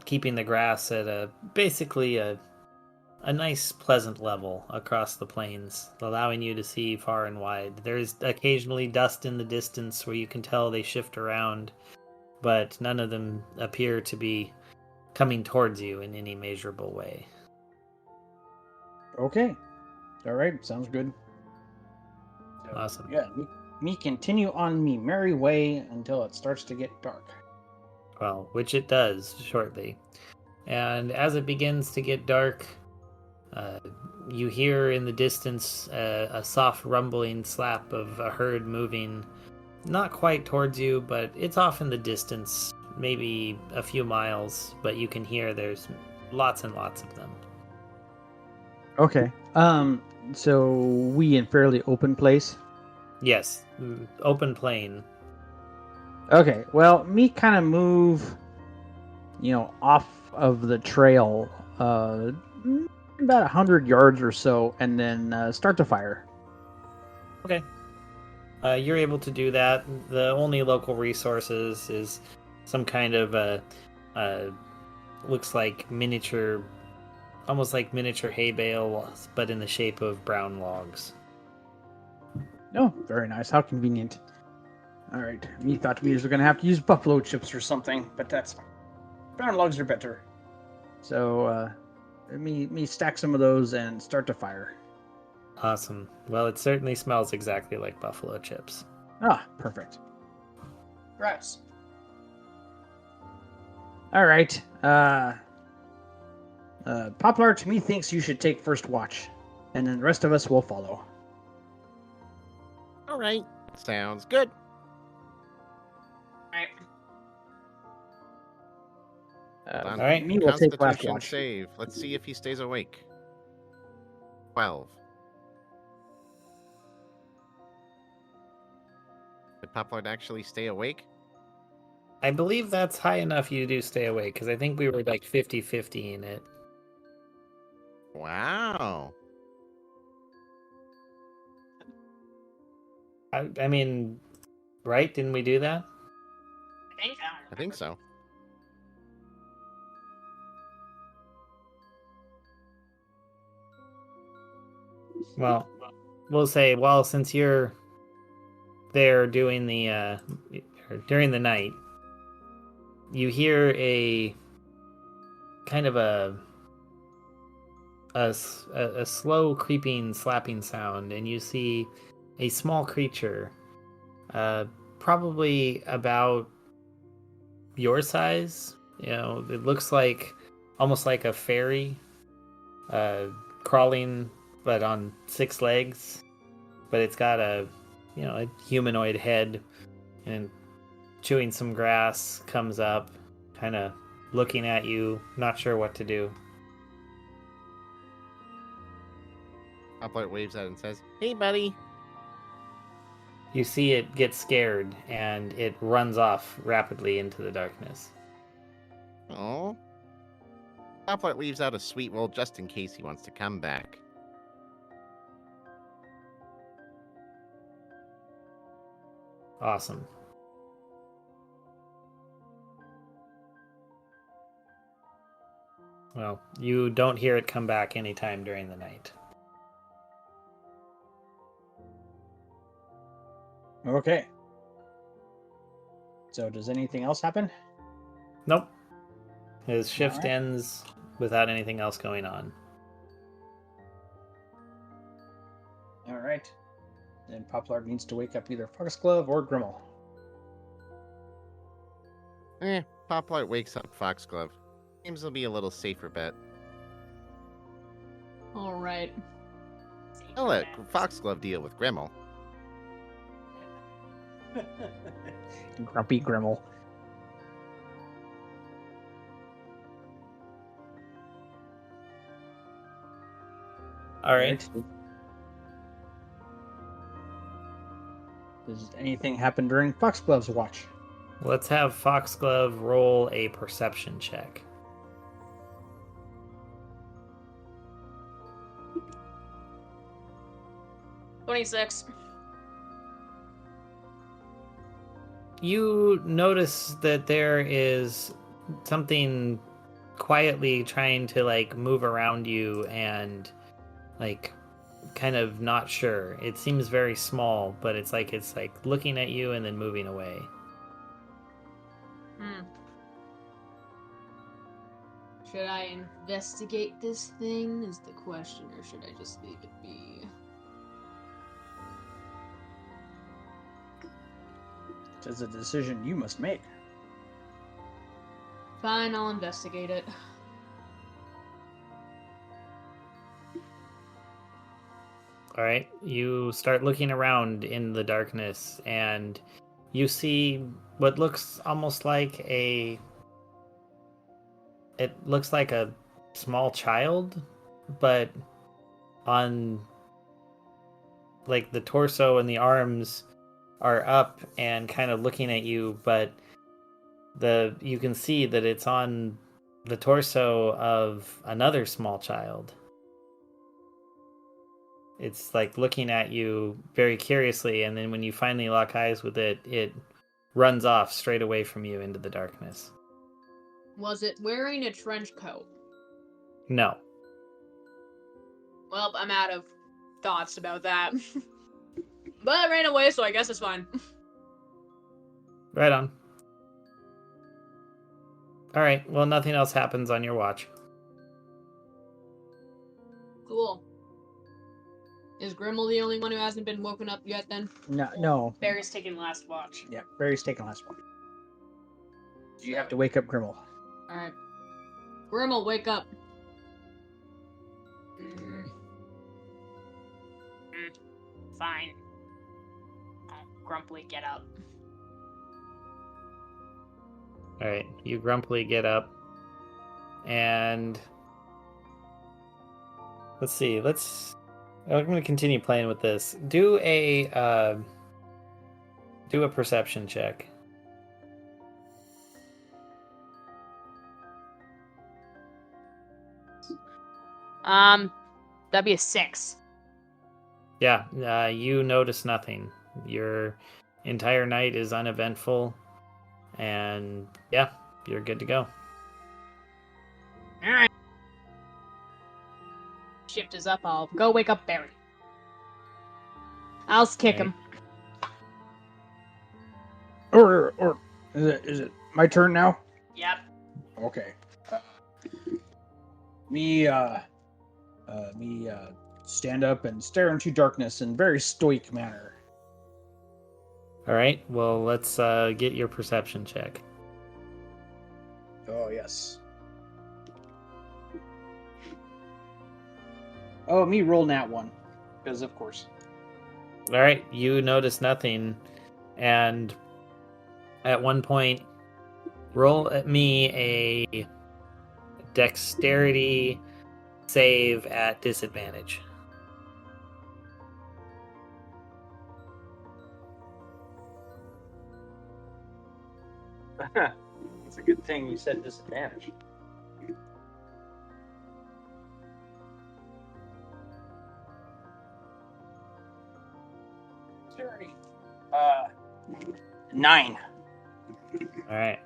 keeping the grass at basically a a nice, pleasant level across the plains, allowing you to see far and wide. There's occasionally dust in the distance where you can tell they shift around, but none of them appear to be coming towards you in any measurable way. Okay. All right. Sounds good. So, Awesome. Yeah. Me continue on me merry way until it starts to get dark. Well, which it does shortly. And as it begins to get dark, you hear in the distance a soft rumbling slap of a herd moving, not quite towards you, but it's off in the distance, maybe a few miles, but you can hear there's lots and lots of them. Okay. So we in fairly open place. Yes, open plain. Okay. Well, me kind of move, off of the trail, about 100 yards or so, and then start to fire. Okay. You're able to do that. The only local resources is some kind of looks like miniature, almost like miniature hay bales, but in the shape of brown logs. Oh, very nice. How convenient. All right. Me thought we were going to have to use buffalo chips or something, but that's brown logs are better. So, me stack some of those and start to fire. Awesome. Well, it certainly smells exactly like buffalo chips. Ah, perfect. Gross. All right. Poplar to me thinks you should take first watch, and then the rest of us will follow. All right. Sounds good. Right. All right. Me will take last Constitution watch. save. Let's see if he stays awake. 12. Did Poplard actually stay awake? I believe that's high enough you do stay awake, because I think we were like 50-50 in it. Wow. I mean, right? Didn't we do that? I think so. Well, we'll say, well, since you're there doing the during the night, you hear a kind of a slow creeping slapping sound, and you see a small creature, probably about your size. It looks like almost like a fairy, crawling but on 6 legs, but it's got a humanoid head, and chewing some grass, comes up, kind of looking at you, not sure what to do. Poplard waves at it and says, "Hey, buddy." You see it get scared, and it runs off rapidly into the darkness. Oh. Poplard leaves out a sweet roll just in case he wants to come back. Awesome. Well, you don't hear it come back anytime during the night. Okay. So, does anything else happen? Nope. His shift Alright. ends without anything else going on. All right. Then Poplar needs to wake up either Foxglove or Grimmel. Poplard wakes up Foxglove. Seems to be a little safer bet. All right. I'll let Foxglove deal with Grimmel. Grumpy Grimmel. All right. Does anything happen during Foxglove's watch? Let's have Foxglove roll a perception check. $26. You notice that there is something quietly trying to like move around you and like kind of not sure. It seems very small, but it's like looking at you and then moving away. Should I investigate this thing is the question, or should I just leave it be? It's a decision you must make. Fine, I'll investigate it. All right, you start looking around in the darkness and you see what looks almost like it looks like a small child, but on like the torso and the arms are up and kind of looking at you, but you can see that it's on the torso of another small child. It's like looking at you very curiously, and then when you finally lock eyes with it, it runs off straight away from you into the darkness. Was it wearing a trench coat? No. Well, I'm out of thoughts about that. But it ran away, so I guess it's fine. Right on. All right, well, nothing else happens on your watch. Cool. Is Grimmel the only one who hasn't been woken up yet, then? No. Barry's taking last watch. Yeah, Barry's taking last one. You have to wake up Grimmel. Alright. Grimmel, wake up. Fine. I'll grumpily get up. All right, you grumpily get up, and let's see. I'm going to continue playing with this. Do a perception check. That'd be a 6. Yeah, you notice nothing. Your entire night is uneventful, and yeah, you're good to go. Alright. Shift is up, I'll go wake up Barry. I'll kick him. Or is it my turn now? Yep. Okay. Me stand up and stare into darkness in very stoic manner. All right, well, let's get your perception check. Oh, yes. Oh, me roll nat 1. Because, of course. All right, you notice nothing, and at one point, roll at me a dexterity save at disadvantage. It's a good thing you said disadvantage. Dexterity. 9. All right.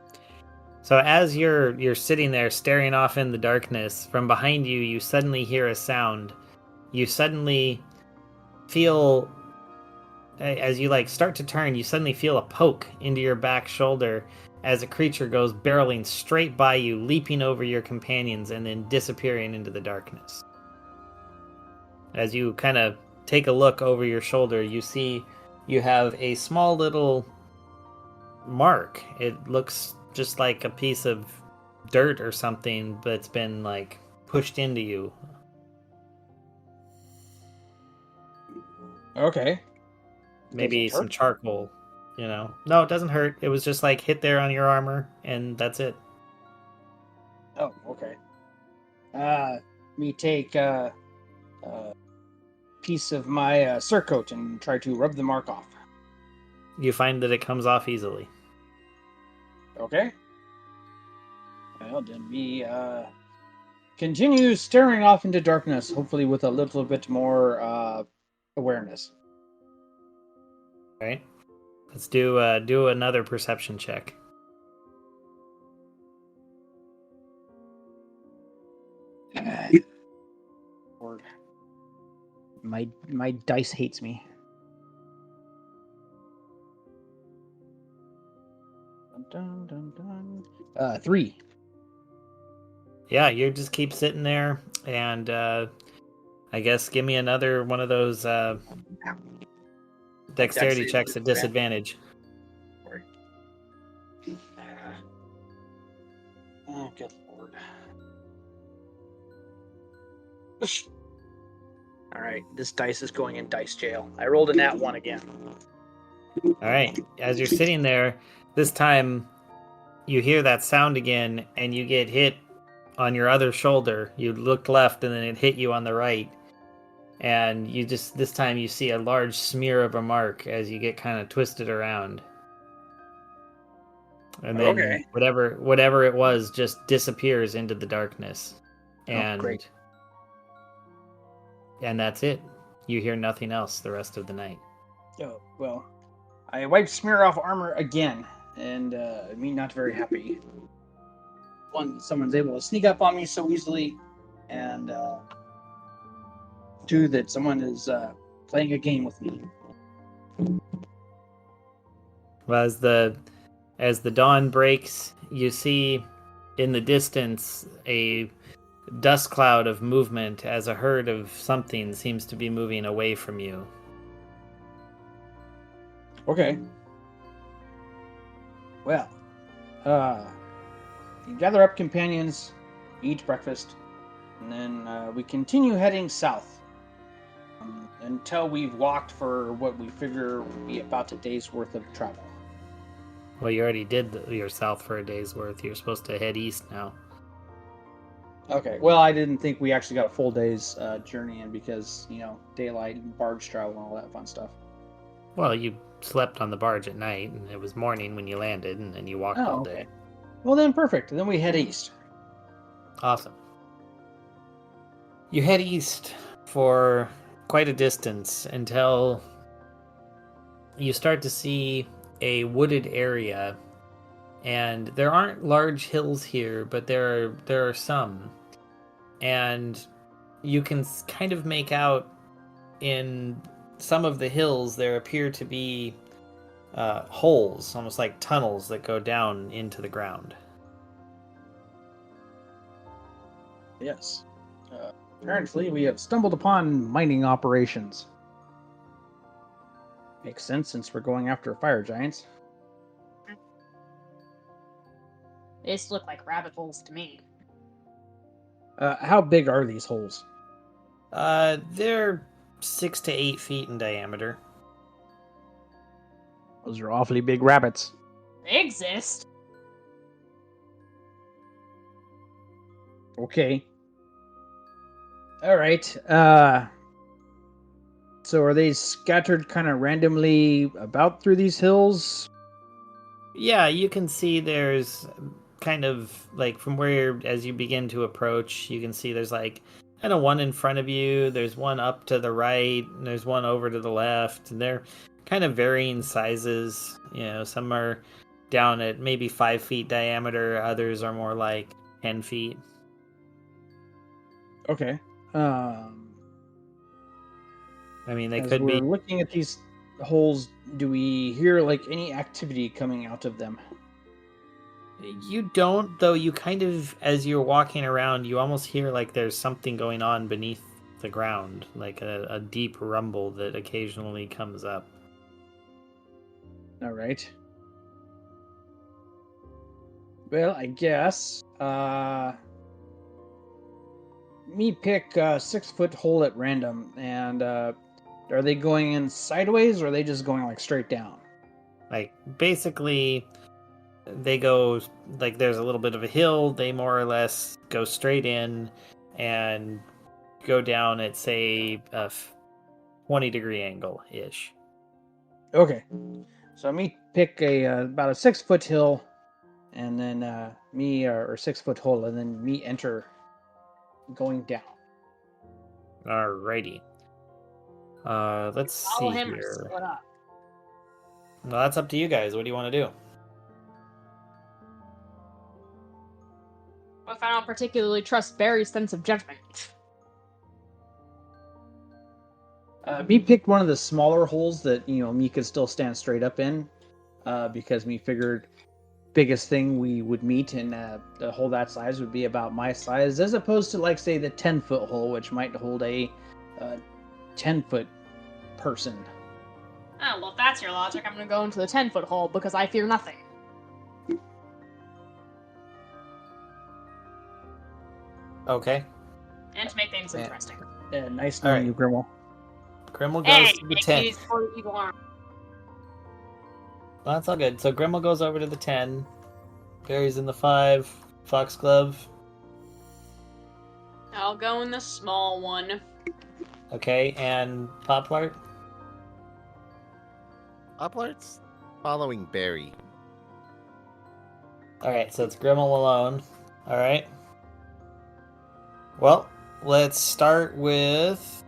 So as you're sitting there staring off in the darkness, from behind you, you suddenly hear a sound. You suddenly feel, as you like start to turn, you suddenly feel a poke into your back shoulder as a creature goes barreling straight by you, leaping over your companions and then disappearing into the darkness. As you kind of take a look over your shoulder, you see you have a small little mark. It looks just like a piece of dirt or something that's been like pushed into you. Okay. Maybe Does it some hurt? charcoal, you know. No, it doesn't hurt. It was just like hit there on your armor and that's it. Oh, okay. Me take piece of my surcoat and try to rub the mark off. You find that it comes off easily. Okay. Well, then we continue staring off into darkness, hopefully with a little bit more awareness. All right. Let's do another perception check. my dice hates me. Dun, dun, dun, dun. 3. Yeah, you just keep sitting there, and I guess give me another one of those dexterity checks at disadvantage. Oh, good lord. All right, this dice is going in dice jail. I rolled a nat 1 again. All right, as you're sitting there, this time you hear that sound again, and you get hit on your other shoulder. You looked left, and then it hit you on the right. And you just, this time you see a large smear of a mark as you get kind of twisted around. And then Okay. whatever it was just disappears into the darkness. And great. And that's it. You hear nothing else the rest of the night. Oh, well. I wiped smear off armor again, and me not very happy. One, someone's able to sneak up on me so easily, and 2, that someone is playing a game with me. Well, as the dawn breaks, you see in the distance a dust cloud of movement as a herd of something seems to be moving away from you. Okay. Well, you gather up companions, eat breakfast, and then we continue heading south until we've walked for what we figure will be about a day's worth of travel. Well, you already did your south for a day's worth. You're supposed to head east now. Okay, well, I didn't think we actually got a full day's journey in because, daylight and barge travel and all that fun stuff. Well, you slept on the barge at night, and it was morning when you landed, and then you walked all day. Well, then perfect. Then we head east. Awesome. You head east for quite a distance until you start to see a wooded area, and there aren't large hills here, but there are some, and you can kind of make out in some of the hills there appear to be holes, almost like tunnels that go down into the ground. Yes. Apparently, we have stumbled upon mining operations. Makes sense since we're going after fire giants. These look like rabbit holes to me. How big are these holes? They're 6 to 8 feet in diameter. Those are awfully big rabbits. They exist. Okay. All right. So are they scattered kind of randomly about through these hills? Yeah, you can see there's kind of like from where as you begin to approach, you can see there's like kind of one in front of you, there's one up to the right, and there's one over to the left, and they're kind of varying sizes. Some are down at maybe 5 feet diameter, others are more like 10 feet. Okay. I mean, they As could we're be. looking at these holes, do we hear like any activity coming out of them? You don't, though. You kind of, as you're walking around, you almost hear like there's something going on beneath the ground, like a deep rumble that occasionally comes up. All right. Well, I guess me pick a 6-foot hole at random, and are they going in sideways or are they just going like straight down? Like basically, they go like there's a little bit of a hill. They more or less go straight in and go down at say a 20-degree angle ish. Okay. So me pick about a 6-foot hill, and then or 6-foot hole, and then me enter going down. Alrighty. Let's Follow see him or here. split up. Well, that's up to you guys. What do you want to do? What if I don't particularly trust Barry's sense of judgment? Me picked one of the smaller holes that me could still stand straight up in, because me figured biggest thing we would meet in a hole that size would be about my size, as opposed to like say the 10-foot hole, which might hold a 10-foot person. Oh, well, if that's your logic, I'm gonna go into the 10-foot hole because I fear nothing. Okay. And to make things Yeah. interesting. Nice All knowing right. you, Grimmel. Grimmel goes Hey, to the make 10. these for the evil arm. Well, that's all good. So Grimmel goes over to the 10. Barry's in the 5. Foxglove. I'll go in the small one. Okay. And Poplart? Uplart's following Barry. Alright, so it's Grimmel alone. Alright. Well, let's start with,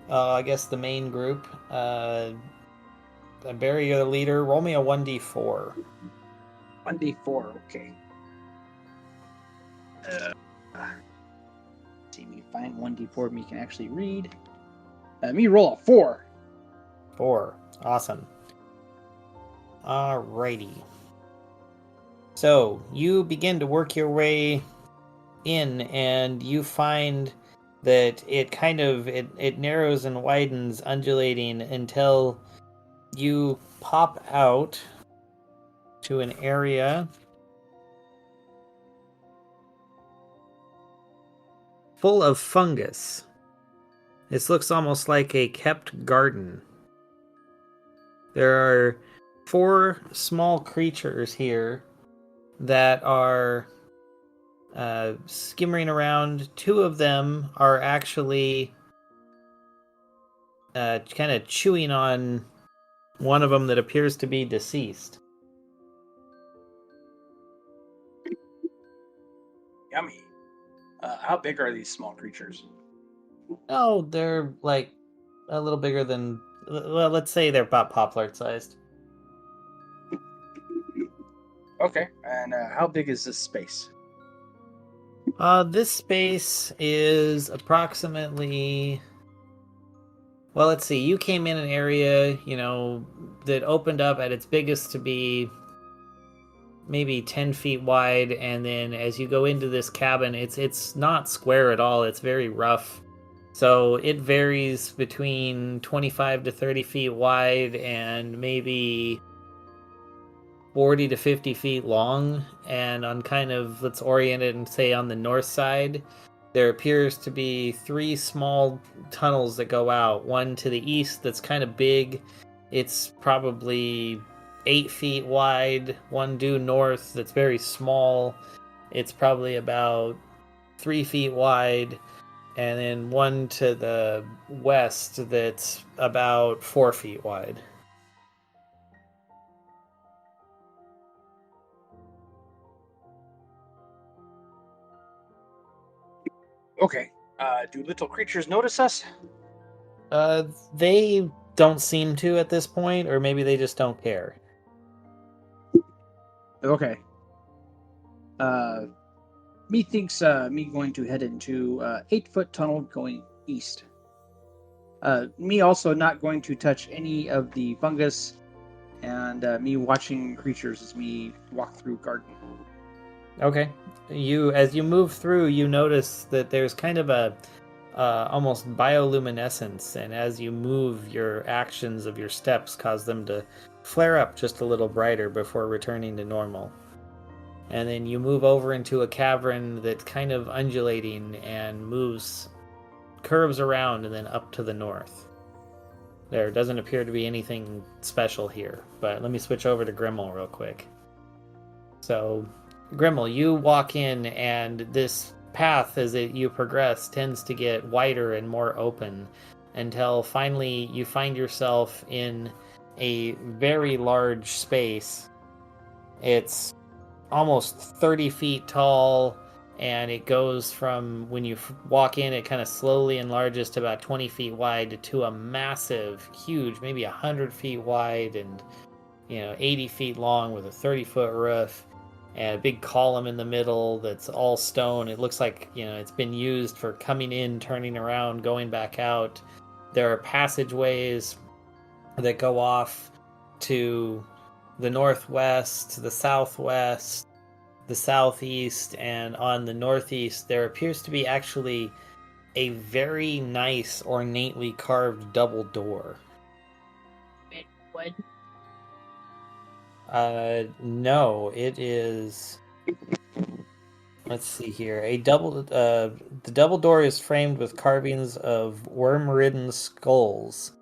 I guess, the main group. Barry, you're the leader. Roll me a 1d4. 1d4, okay. See me find 1d4 me can actually read. Me roll a 4. 4. Awesome. Alrighty. So, you begin to work your way in, and you find that it kind of it narrows and widens, undulating until you pop out to an area full of fungus. This looks almost like a kept garden. There are 4 small creatures here that are skimmering around. 2 of them are actually kind of chewing on one of them that appears to be deceased. Yummy. How big are these small creatures? Oh, they're like a little bigger than, well, let's say they're about Poplart sized. Okay, and how big is this space? This space is approximately, well, let's see, you came in an area, that opened up at its biggest to be maybe 10 feet wide, and then as you go into this cabin, it's not square at all, it's very rough. So it varies between 25 to 30 feet wide and maybe 40 to 50 feet long. And on kind of, let's orient it and say on the north side, there appears to be 3 small tunnels that go out. One to the east that's kind of big. It's probably 8 feet wide. One due north that's very small. It's probably about 3 feet wide. And then one to the west that's about 4 feet wide. Okay. Do little creatures notice us? They don't seem to at this point, or maybe they just don't care. Okay. Me thinks me going to head into 8-foot tunnel going east. Me also not going to touch any of the fungus, and me watching creatures as me walk through garden. Okay. As you move through, you notice that there's kind of a almost bioluminescence, and as you move, your actions of your steps cause them to flare up just a little brighter before returning to normal. And then you move over into a cavern that's kind of undulating and curves around and then up to the north. There doesn't appear to be anything special here, but let me switch over to Grimmel real quick. So, Grimmel, you walk in, and this path, as you progress, tends to get wider and more open until finally you find yourself in a very large space. It's almost 30 feet tall, and it goes from, when you walk in, it kind of slowly enlarges to about 20 feet wide to a massive, huge, maybe 100 feet wide and 80 feet long with a 30-foot roof and a big column in the middle that's all stone. It looks like it's been used for coming in, turning around, going back out. There are passageways that go off to the northwest, the southwest, the southeast, and on the northeast there appears to be actually a very nice, ornately carved double door. Wood. No, it is. Let's see here. The double door is framed with carvings of worm-ridden skulls.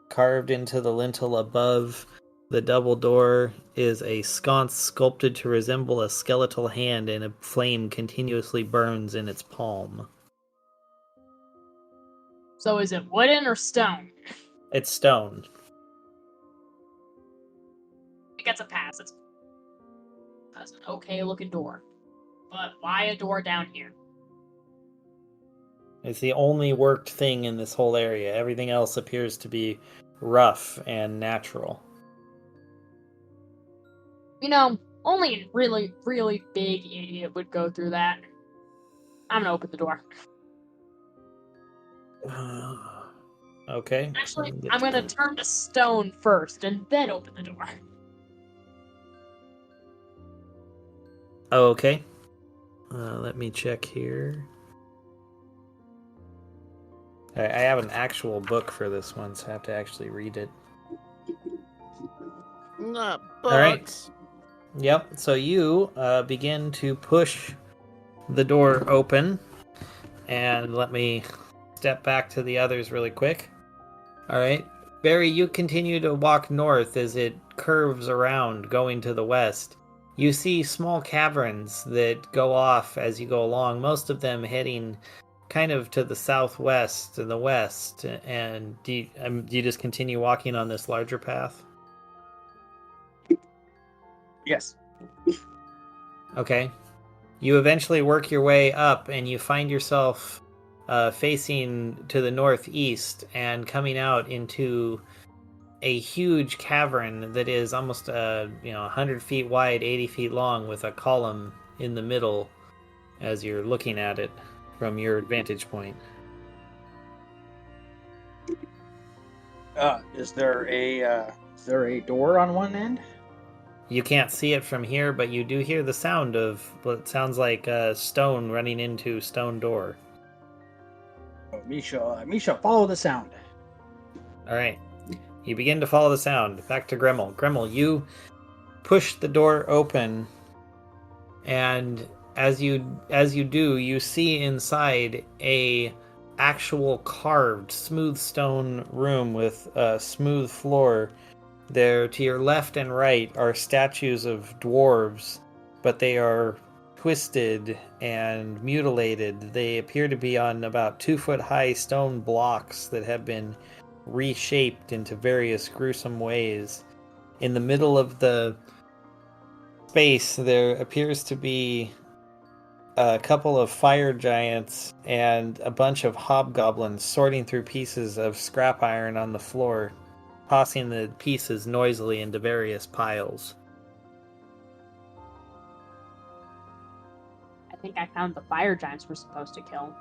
Carved into the lintel above the double door is a sconce sculpted to resemble a skeletal hand, and a flame continuously burns in its palm. So is it wooden or stone? It's stone. It gets a pass. That's an okay looking door. But why a door down here? It's the only worked thing in this whole area. Everything else appears to be rough and natural. You know, only a really, really big idiot would go through that. I'm gonna open the door. Okay. Actually, I'm gonna turn to stone first and then open the door. Okay. Let me check here. I have an actual book for this one, so I have to actually read it. Not All right. books. Yep. So you begin to push the door open, and let me step back to the others really quick. All right. Barry, you continue to walk north as it curves around, going to the west. You see small caverns that go off as you go along, most of them heading kind of to the southwest and the west. And do you just continue walking on this larger path? Yes. Okay. You eventually work your way up, and you find yourself facing to the northeast and coming out into a huge cavern that is almost 100 feet wide, 80 feet long, with a column in the middle as you're looking at it from your vantage point. Is there a door on one end? You can't see it from here, but you do hear the sound of what sounds like stone running into stone door. We shall follow the sound. All right. You begin to follow the sound. Back to Gremmel. Gremmel, you push the door open, and as you do, you see inside a actual carved smooth stone room with a smooth floor. There to your left and right are statues of dwarves, but they are twisted and mutilated. They appear to be on about 2-foot high stone blocks that have been reshaped into various gruesome ways. In the middle of the space, there appears to be a couple of fire giants and a bunch of hobgoblins sorting through pieces of scrap iron on the floor, tossing the pieces noisily into various piles. I think I found the fire giants we're supposed to kill.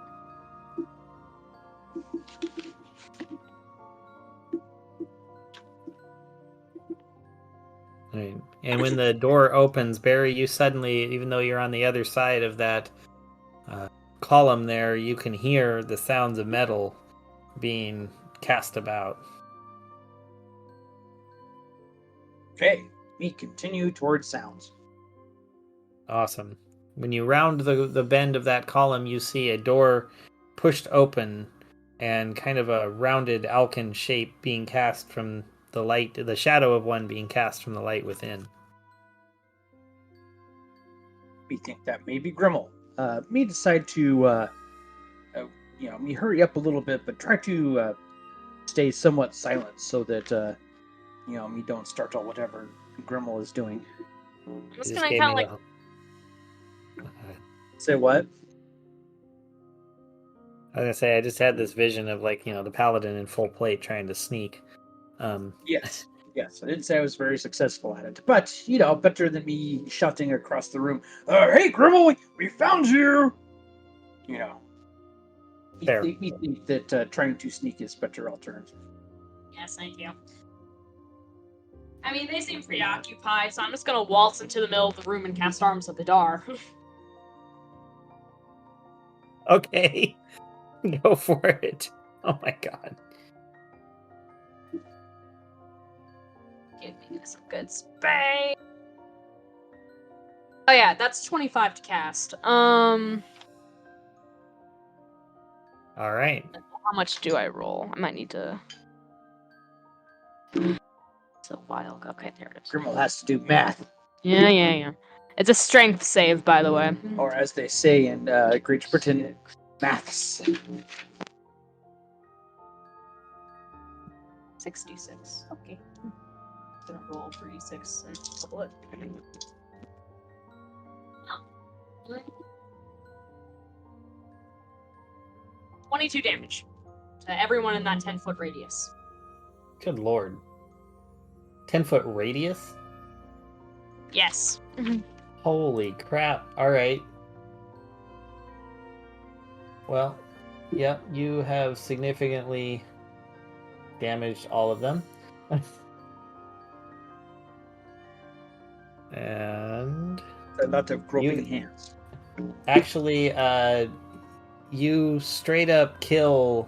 Right. And when the door opens, Barry, you suddenly, even though you're on the other side of that column there, you can hear the sounds of metal being cast about. Okay, we continue towards sounds. Awesome. When you round the bend of that column, you see a door pushed open and kind of a rounded alcon shape being cast from the light, the shadow of one being cast from the light within. We think that may be Grimmel. Me decide to, me hurry up a little bit, but try to stay somewhat silent so that, me don't start all whatever Grimmel is doing. I'm just gonna kind of like. Say what? I was gonna say, I just had this vision of the paladin in full plate trying to sneak. Yes. I didn't say I was very successful at it, but better than me shouting across the room. Hey, Grimmel, we found you. Fair. We think that trying to sneak is better alternative. Yes, thank you. I mean, they seem preoccupied, so I'm just gonna waltz into the middle of the room and cast Arms of Vidar. Okay. Go for it. Oh my god. Give me some good space. Oh yeah, that's 25 to cast. All right. How much do I roll? I might need to. It's a while. Okay, there it is. Grimmel has to do math, Yeah. It's a strength save, by the way. or as they say in Great Britain, maths. 66. Okay. Gonna roll 3d6 and double it. 22 damage to everyone in that 10-foot radius. Good lord. 10-foot radius? Yes. Holy crap. All right. Well, yeah, you have significantly damaged all of them. And A lot of groping You- hands. actually, you straight up kill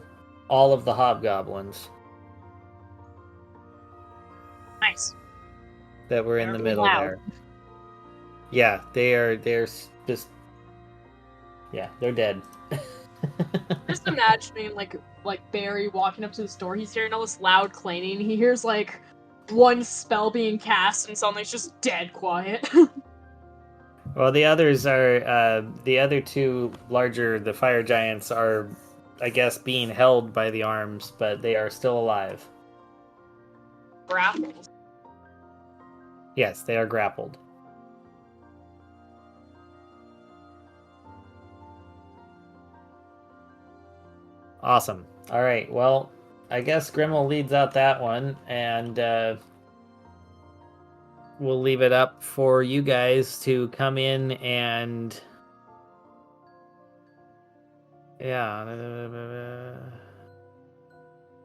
all of the hobgoblins Nice. that were in the They're middle loud. there. Yeah, they're just yeah, they're dead. Just imagining like Barry walking up to the store, he's hearing all this loud clanging, he hears like one spell being cast and suddenly it's just dead quiet. Well, the others are the other two larger, the fire giants are, I guess, being held by the arms, but they are still alive. Grappled. Yes, they are grappled. Awesome. All right. Well, I guess Grimmel leads out that one, and we'll leave it up for you guys to come in and yeah.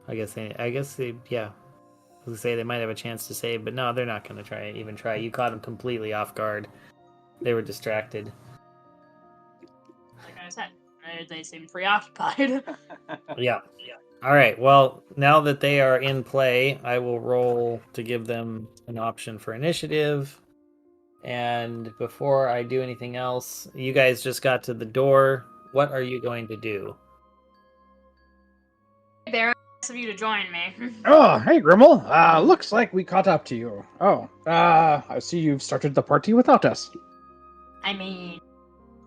I guess they yeah. I was gonna say they might have a chance to save, but no, they're not gonna even try. You caught them completely off guard. They were distracted. Like I said, they seem preoccupied. Yeah. All right. Well, now that they are in play, I will roll to give them an option for initiative. And before I do anything else, you guys just got to the door. What are you going to do? Hey, Barry, nice of you to join me. Oh, hey, Grimmel. Looks like we caught up to you. Oh, I see you've started the party without us. I mean,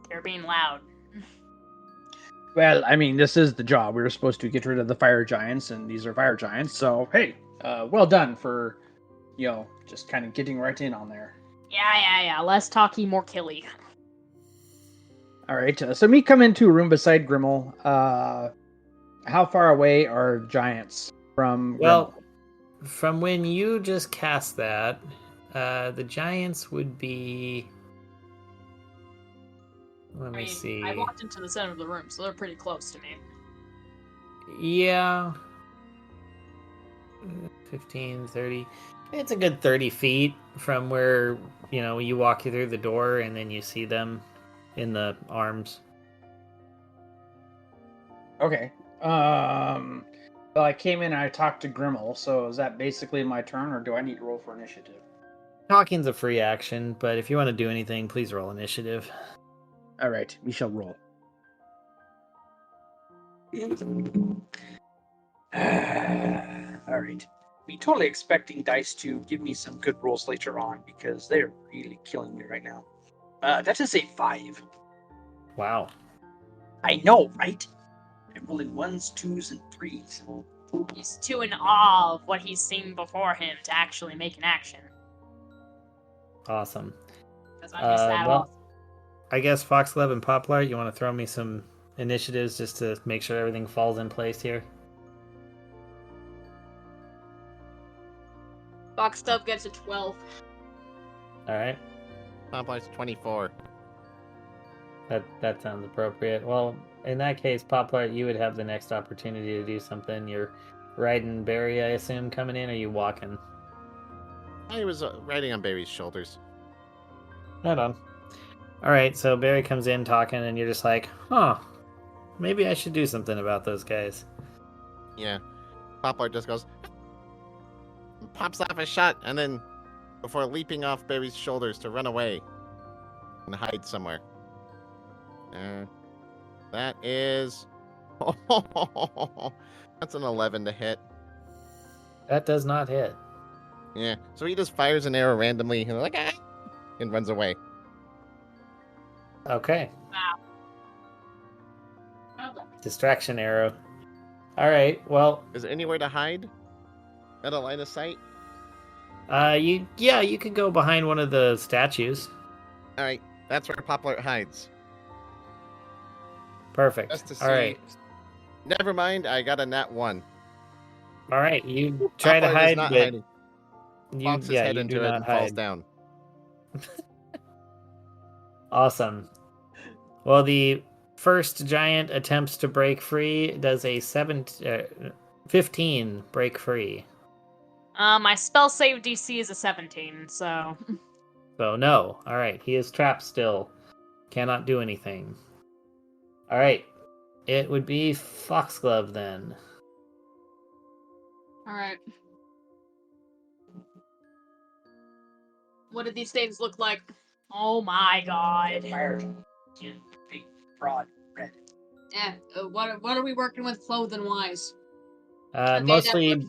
they're being loud. Well, I mean, this is the job. We were supposed to get rid of the fire giants, and these are fire giants. So, hey, well done for, just kind of getting right in on there. Yeah. Less talky, more killy. All right. So me come into a room beside Grimmel. How far away are giants from? Well, from when you just cast that, the giants would be. Let me see. I walked into the center of the room, so they're pretty close to me. Yeah. 15, 30. It's a good 30 feet from where, you walk through the door and then you see them in the arms. Okay. Well, I came in and I talked to Grimmel, so is that basically my turn, or do I need to roll for initiative? Talking's a free action, but if you want to do anything, please roll initiative. All right, we shall roll. All right. Be totally expecting dice to give me some good rolls later on because they're really killing me right now. That is a 5. Wow. I know, right? I'm rolling 1s, 2s, and 3s. He's too in awe of what he's seen before him to actually make an action. Awesome. Because I'm just that well, awesome. I guess Foxglove and Poplar, you want to throw me some initiatives just to make sure everything falls in place here? Foxglove gets a 12. All right. Complex 24. That sounds appropriate. Well, in that case, Poplar, you would have the next opportunity to do something. You're riding Barry, I assume, coming in, or are you walking? I was riding on Barry's shoulders. Right on. Alright, so Barry comes in talking, and you're just like, huh, maybe I should do something about those guys. Yeah. Poplar just goes, pops off a shot, and then before leaping off Barry's shoulders to run away and hide somewhere. That is... That's an 11 to hit. That does not hit. Yeah, so he just fires an arrow randomly and like, ah, and runs away. Okay. Wow. Distraction arrow. Alright, well, Is there anywhere to hide? At a line of sight? you could go behind one of the statues. Alright, that's where Poplar hides. Perfect. Just to see. Alright. Never mind, I got a nat 1. Alright, you try to Poplar is hide, not but hiding. you, Bonks his yeah, head you into do it not and falls hide. down. Awesome. Well, the first giant attempts to break free, does a 15 break free. My spell save DC is a 17, so So no. Alright, he is trapped still. Cannot do anything. Alright. It would be Foxglove then. Alright. What did these things look like? oh my god. Big, broad, red. What are we working with clothing wise? Mostly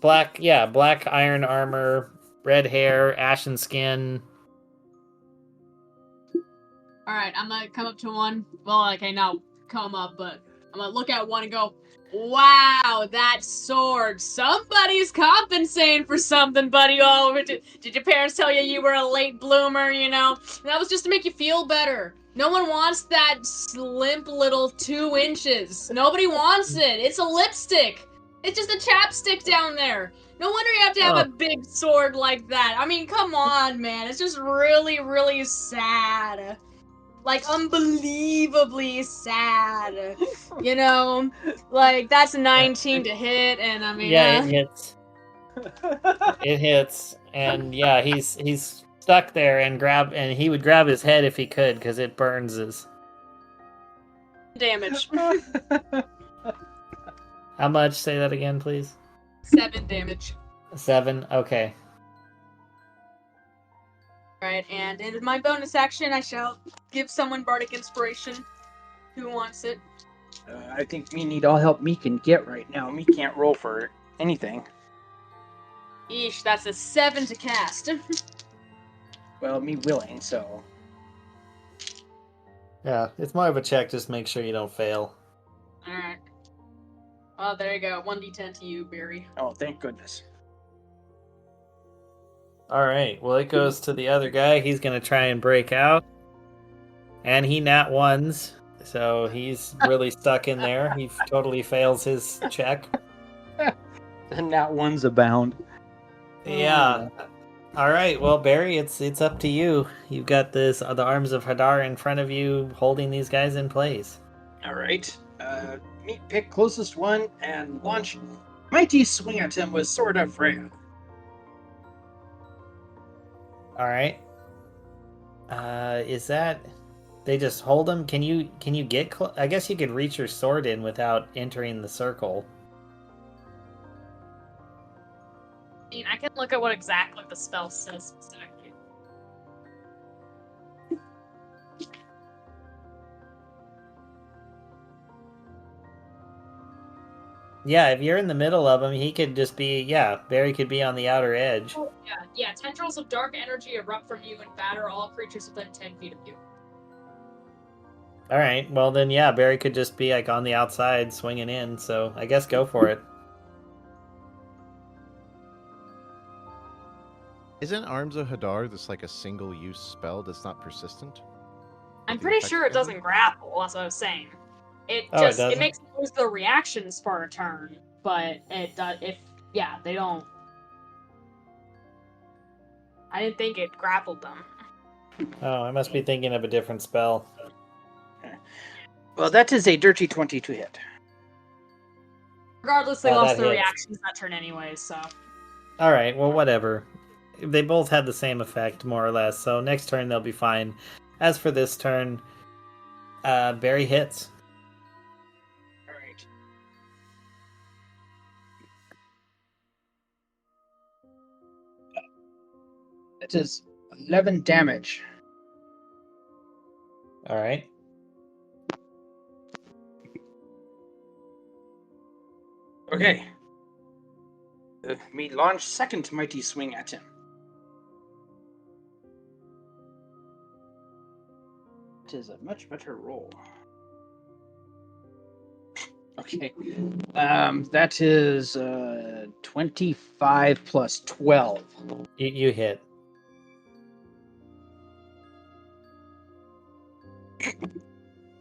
black, black iron armor, red hair, ashen skin. Alright, I'm gonna come up to one. Well, okay, not come up, but I'm gonna look at one and go, wow, that sword. Somebody's compensating for something, buddy. Oh, did your parents tell you were a late bloomer, you know? That was just to make you feel better. No one wants that limp little 2 inches. Nobody wants it. It's a lipstick. It's just a chapstick down there. No wonder you have to have a big sword like that. I mean, come on, man. It's just really, really sad. Like, unbelievably sad. You know? Like, that's 19 to hit, and I mean... Yeah, it hits. It hits. And yeah, he's stuck there and he would grab his head if he could, because it burns his... damage. How much? Say that again, please. 7 damage. 7? Okay. Right, and in my bonus action, I shall give someone Bardic Inspiration. Who wants it? I think me need all help me can get right now. Me can't roll for anything. Eesh, that's a 7 to cast. Well, me willing, so... Yeah, it's more of a check, just make sure you don't fail. Alright. Oh, there you go. 1d10 to you, Barry. Oh, thank goodness. Alright, well it goes to the other guy. He's gonna try and break out. And he nat ones, so he's really stuck in there. He totally fails his check. And that one's abound. Yeah. Alright, well Barry, it's up to you. You've got the arms of Hadar in front of you, holding these guys in place. Alright. Me pick closest one and launch mighty swing at him with Sword of Freya. Alright. Is that... They just hold them? Can you get I guess you could reach your sword in without entering the circle. I mean, I can look at what exactly the spell says specifically. Yeah, if you're in the middle of him, he could just be... Yeah, Barry could be on the outer edge. Oh, yeah. Tendrils of dark energy erupt from you and batter all creatures within 10 feet of you. Alright, well then yeah, Barry could just be like on the outside swinging in, so I guess go for it. Isn't Arms of Hadar this like a single-use spell that's not persistent? I'm pretty sure it doesn't grapple, that's what I was saying. It Oh, it just it doesn't? makes them lose their reactions for a turn, but it does they don't. I didn't think it grappled them. Oh, I must be thinking of a different spell. Well, that is a dirty 20 to hit. Regardless, they Yeah, lost that their hits. reactions that turn anyways, so. All right, well, whatever. They both had the same effect, more or less. So next turn they'll be fine. As for this turn, Barry hits. All right. That is 11 damage. All right. Okay. Me launch second mighty swing at him. It is a much better roll. Okay. That is 25 plus 12. You hit.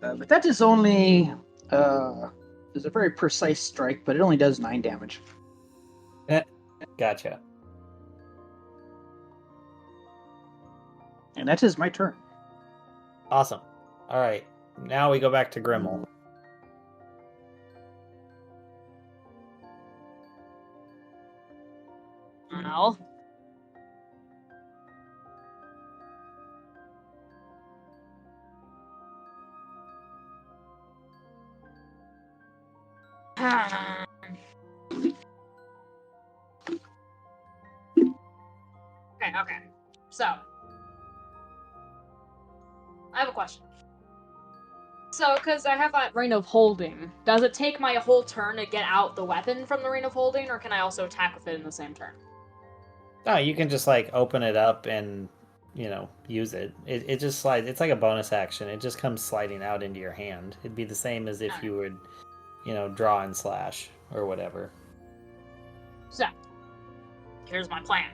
But that is only is a very precise strike, but it only does 9 damage. Gotcha. And that is my turn. Awesome. All right. Now we go back to Grimmel. Well. Okay. So, I have a question. So, because I have that ring of holding, does it take my whole turn to get out the weapon from the ring of holding, or can I also attack with it in the same turn? Oh, you can just like open it up and use it. It just slides. It's like a bonus action. It just comes sliding out into your hand. It'd be the same as if you would, draw and slash or whatever. So, here's my plan.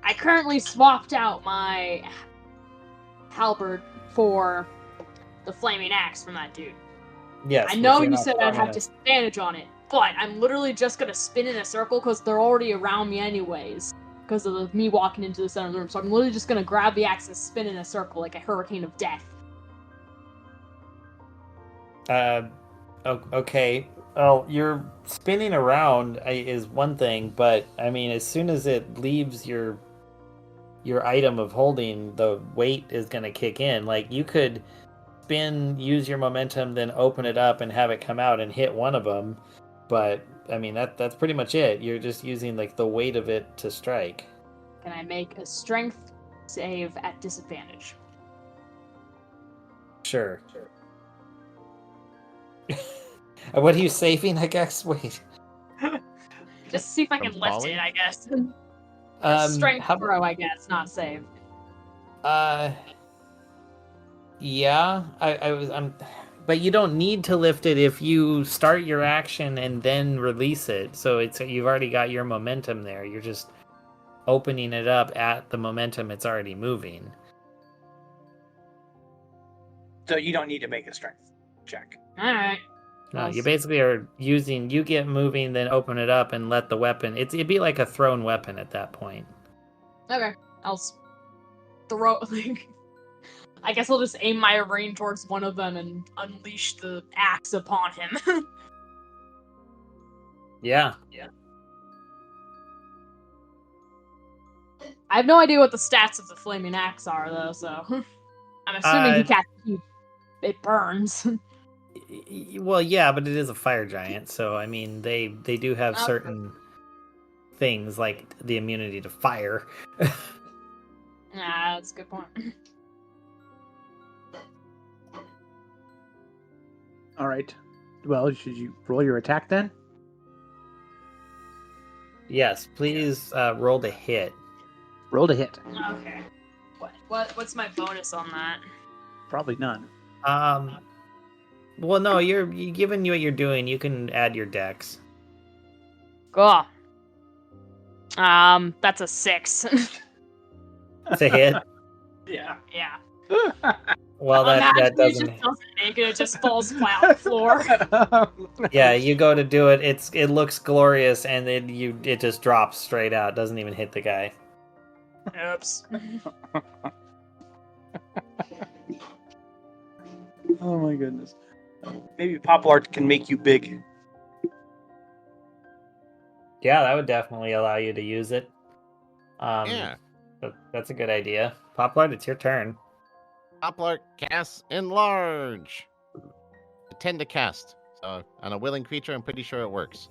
I currently swapped out my halberd for the flaming axe from that dude. Yes. I know which you're you not said I'd strong have enough. disadvantage on it, but I'm literally just gonna spin in a circle because they're already around me anyways, because of me walking into the center of the room. So I'm literally just gonna grab the axe and spin in a circle like a hurricane of death. Okay. Oh, you're spinning around is one thing, but I mean, as soon as it leaves your item of holding, the weight is going to kick in. Like you could spin, use your momentum, then open it up and have it come out and hit one of them. But I mean, that's pretty much it. You're just using like the weight of it to strike. Can I make a strength save at disadvantage? Sure. What are you saving, I guess? Wait. Just see if I can From lift falling? it, I guess. Strength how- throw, I guess, not save. Yeah, but you don't need to lift it if you start your action and then release it. So you've already got your momentum there. You're just opening it up at the momentum it's already moving. So you don't need to make a strength check. Alright. No, you basically are using. You get moving, then open it up and let the weapon. It'd be like a thrown weapon at that point. Okay. I'll throw, I guess I'll just aim my rain towards one of them and unleash the axe upon him. Yeah. I have no idea what the stats of the flaming axe are, though, so I'm assuming it burns. Well, yeah, but it is a fire giant, so I mean, they do have certain things like the immunity to fire. That's a good point. All right. Well, should you roll your attack then? Yes, please roll to hit. Roll to hit. Okay. What's my bonus on that? Probably none. Well, no, you're given what you're doing. You can add your dex. Cool. That's a 6. To hit. Yeah. Yeah. Well, that Imagine doesn't. It just doesn't make it. It just falls flat on the floor. Yeah, you go to do it. It looks glorious, and then it just drops straight out. Doesn't even hit the guy. Oops. Oh my goodness. Maybe pop art can make you big. Yeah, that would definitely allow you to use it. Yeah. That's a good idea. Poplard, it's your turn. Poplar casts enlarge. I tend to cast. So on a willing creature, I'm pretty sure it works.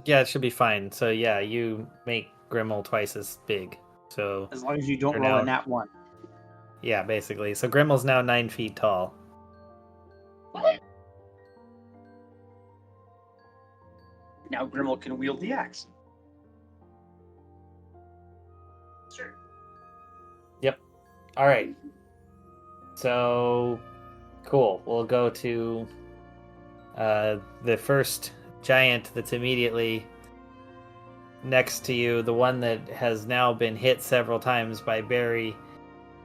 Yeah, it should be fine. So yeah, you make Grimmel twice as big. So As long as you don't You're roll a now- nat 1. yeah, basically. So Grimmel's now 9 feet tall. Now Grimmel can wield the axe. Sure. All right. So cool. We'll go to the first giant that's immediately next to you, the one that has now been hit several times by Barry,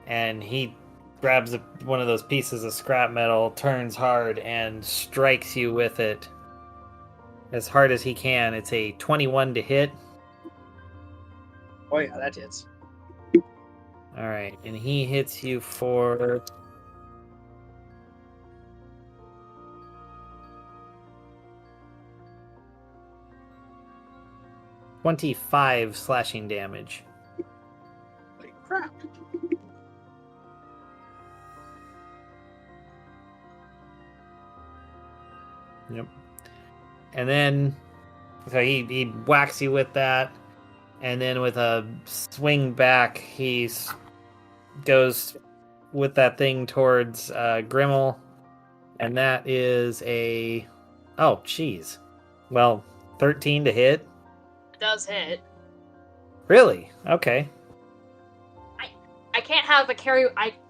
and he grabs one of those pieces of scrap metal, turns hard, and strikes you with it as hard as he can. It's a 21 to hit. Oh yeah, that hits. All right, and he hits you for 25 slashing damage. Holy crap. Yep. And then, so he whacks you with that, and then with a swing back, he goes with that thing towards Grimmel, and that is a, oh, jeez. Well, 13 to hit. It does hit. Really? Okay. I can't have a carry.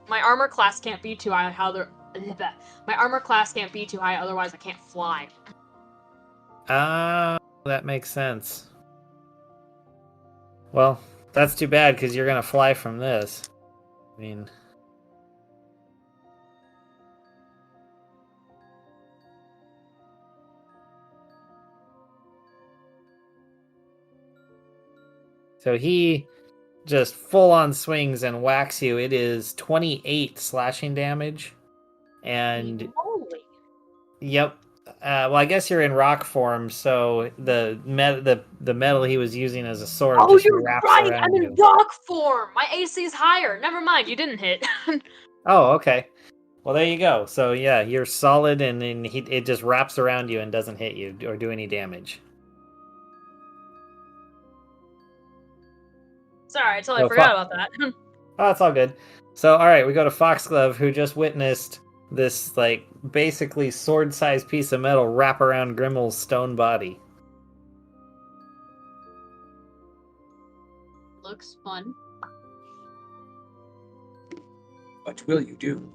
My armor class can't be too high. My armor class can't be too high. Otherwise, I can't fly. That makes sense. Well, that's too bad because you're gonna fly from this. I mean, so he just full on swings and whacks you. It is 28 slashing damage, and Holy. yep. Well, I guess you're in rock form, so the metal he was using as a sword Oh, just you're wraps right. around I'm in you. rock form. My AC is higher. Never mind. You didn't hit. Oh, okay. Well, there you go. So yeah, you're solid, and then it just wraps around you and doesn't hit you or do any damage. Sorry, I totally Oh, forgot fuck. about that. Oh, that's all good. So, all right, we go to Foxglove, who just witnessed this like basically sword-sized piece of metal wrap around Grimmel's stone body. Looks fun. What will you do?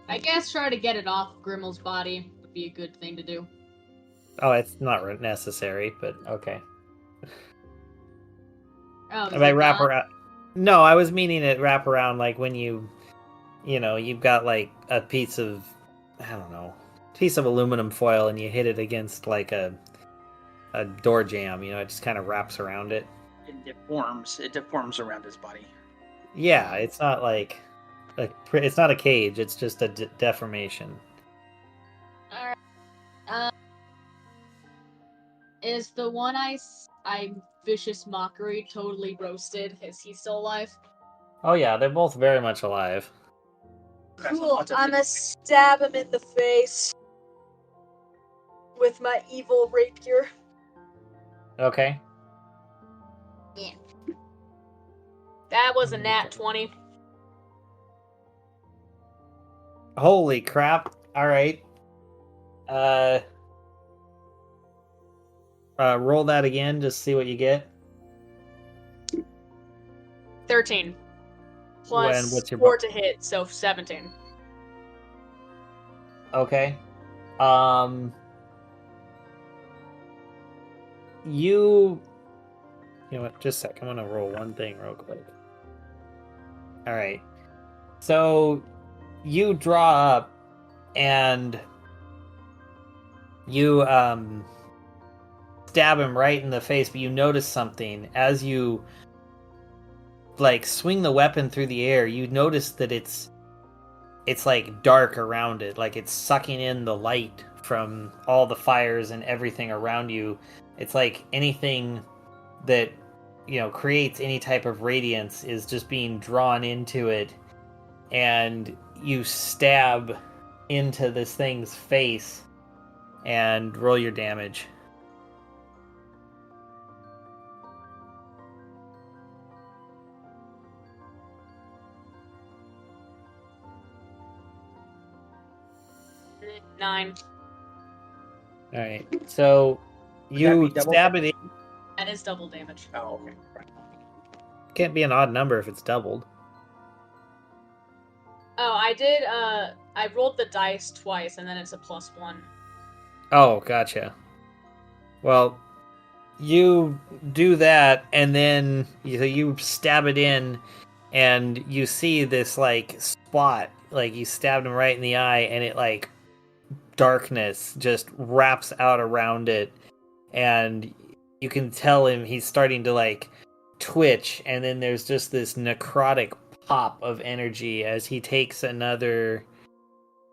I guess try to get it off Grimmel's body would be a good thing to do. Oh, it's not necessary, but okay. Oh, I might wrap around. No, I was meaning it wrap around like when you've got like a piece of, I don't know, piece of aluminum foil and you hit it against like a door jamb. It just kind of wraps around it. It deforms around his body. Yeah, it's not like it's not a cage. It's just a deformation. Alright. Is the one I vicious mockery totally roasted? Is he still alive? Oh yeah, they're both very much alive. Cool. I'm gonna stab him in the face with my evil rapier. Okay. That was a nat 20. Holy crap! All right. Roll that again. Just see what you get. 13. Plus When- what's your 4 to hit, so 17. Okay. You know what? Just a sec. I'm gonna roll one thing real quick. All right. So you draw up, and you stab him right in the face, but you notice something as you like swing the weapon through the air. You notice that it's it's like dark around it, like it's sucking in the light from all the fires and everything around you. It's like anything that, you know, creates any type of radiance is just being drawn into it, and you stab into this thing's face and roll your damage. Nine. All right, so Would that you be double stab it in. That is double damage. Oh, okay. Can't be an odd number if it's doubled. Oh, I did. I rolled the dice twice, and then it's a +1. Oh, gotcha. Well, you do that, and then you stab it in, and you see this like spot, like you stabbed him right in the eye, and it like darkness just wraps out around it, and you can tell him he's starting to like twitch, and then there's just this necrotic pop of energy as he takes another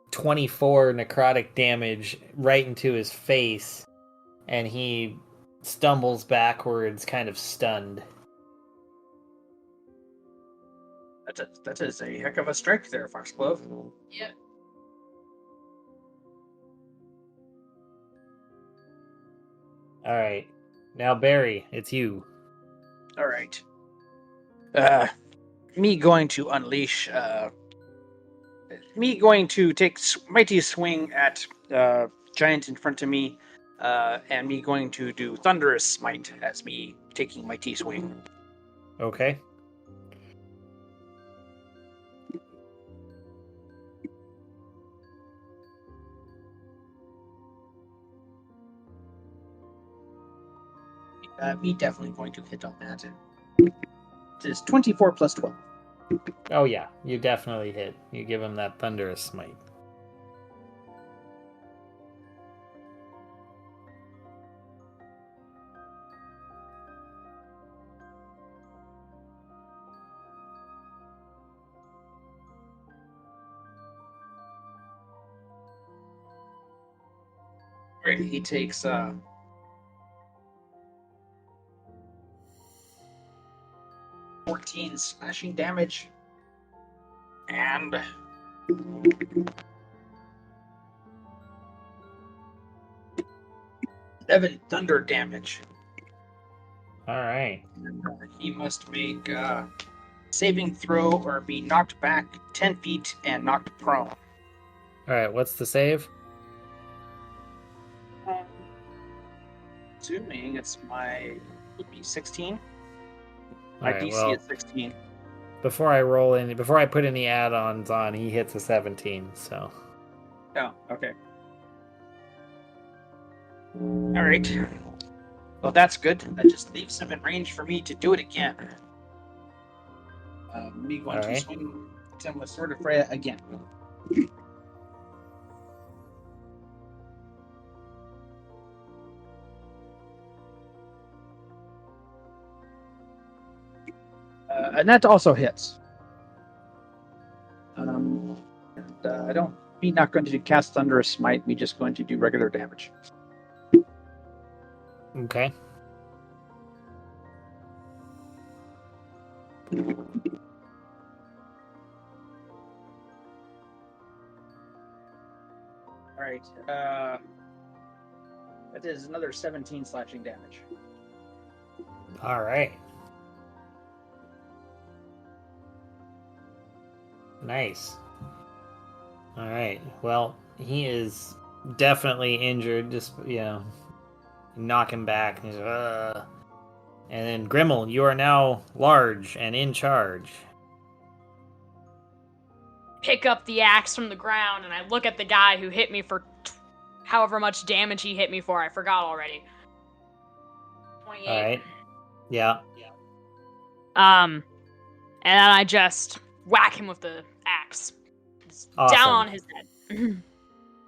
24 necrotic damage right into his face, and he stumbles backwards, kind of stunned. That is a heck of a strike there, Foxglove. Yep. All right, now Barry, it's you. All right. Me going to unleash. Me going to take mighty swing at giant in front of me, and me going to do thunderous smite as me taking mighty swing. Okay. Me definitely going to hit on that. It is 24 plus 12. Oh yeah, you definitely hit. You give him that thunderous smite. Right, he takes 14 slashing damage and 11 thunder damage. All right. He must make a saving throw or be knocked back 10 feet and knocked prone. All right, what's the save? Assuming it's would be 16. All My right, DC well, is 16. before I put any add-ons on, he hits a 17, so. Oh, okay. All right. Well, that's good. That just leaves him in range for me to do it again. Me going to Alright. swing at him with Sword of Freya again. And that also hits. I don't. Me not going to cast Thunderous Smite. Me just going to do regular damage. Okay. All right. That is another 17 slashing damage. All right. Nice. All right. Well, he is definitely injured. Just, you know, knock him back. He's, And then Grimmel, you are now large and in charge. Pick up the axe from the ground and I look at the guy who hit me for however much damage he hit me for. I forgot already. 28. All right. Yeah. And then I just whack him with the axe. It's Awesome. down on his head.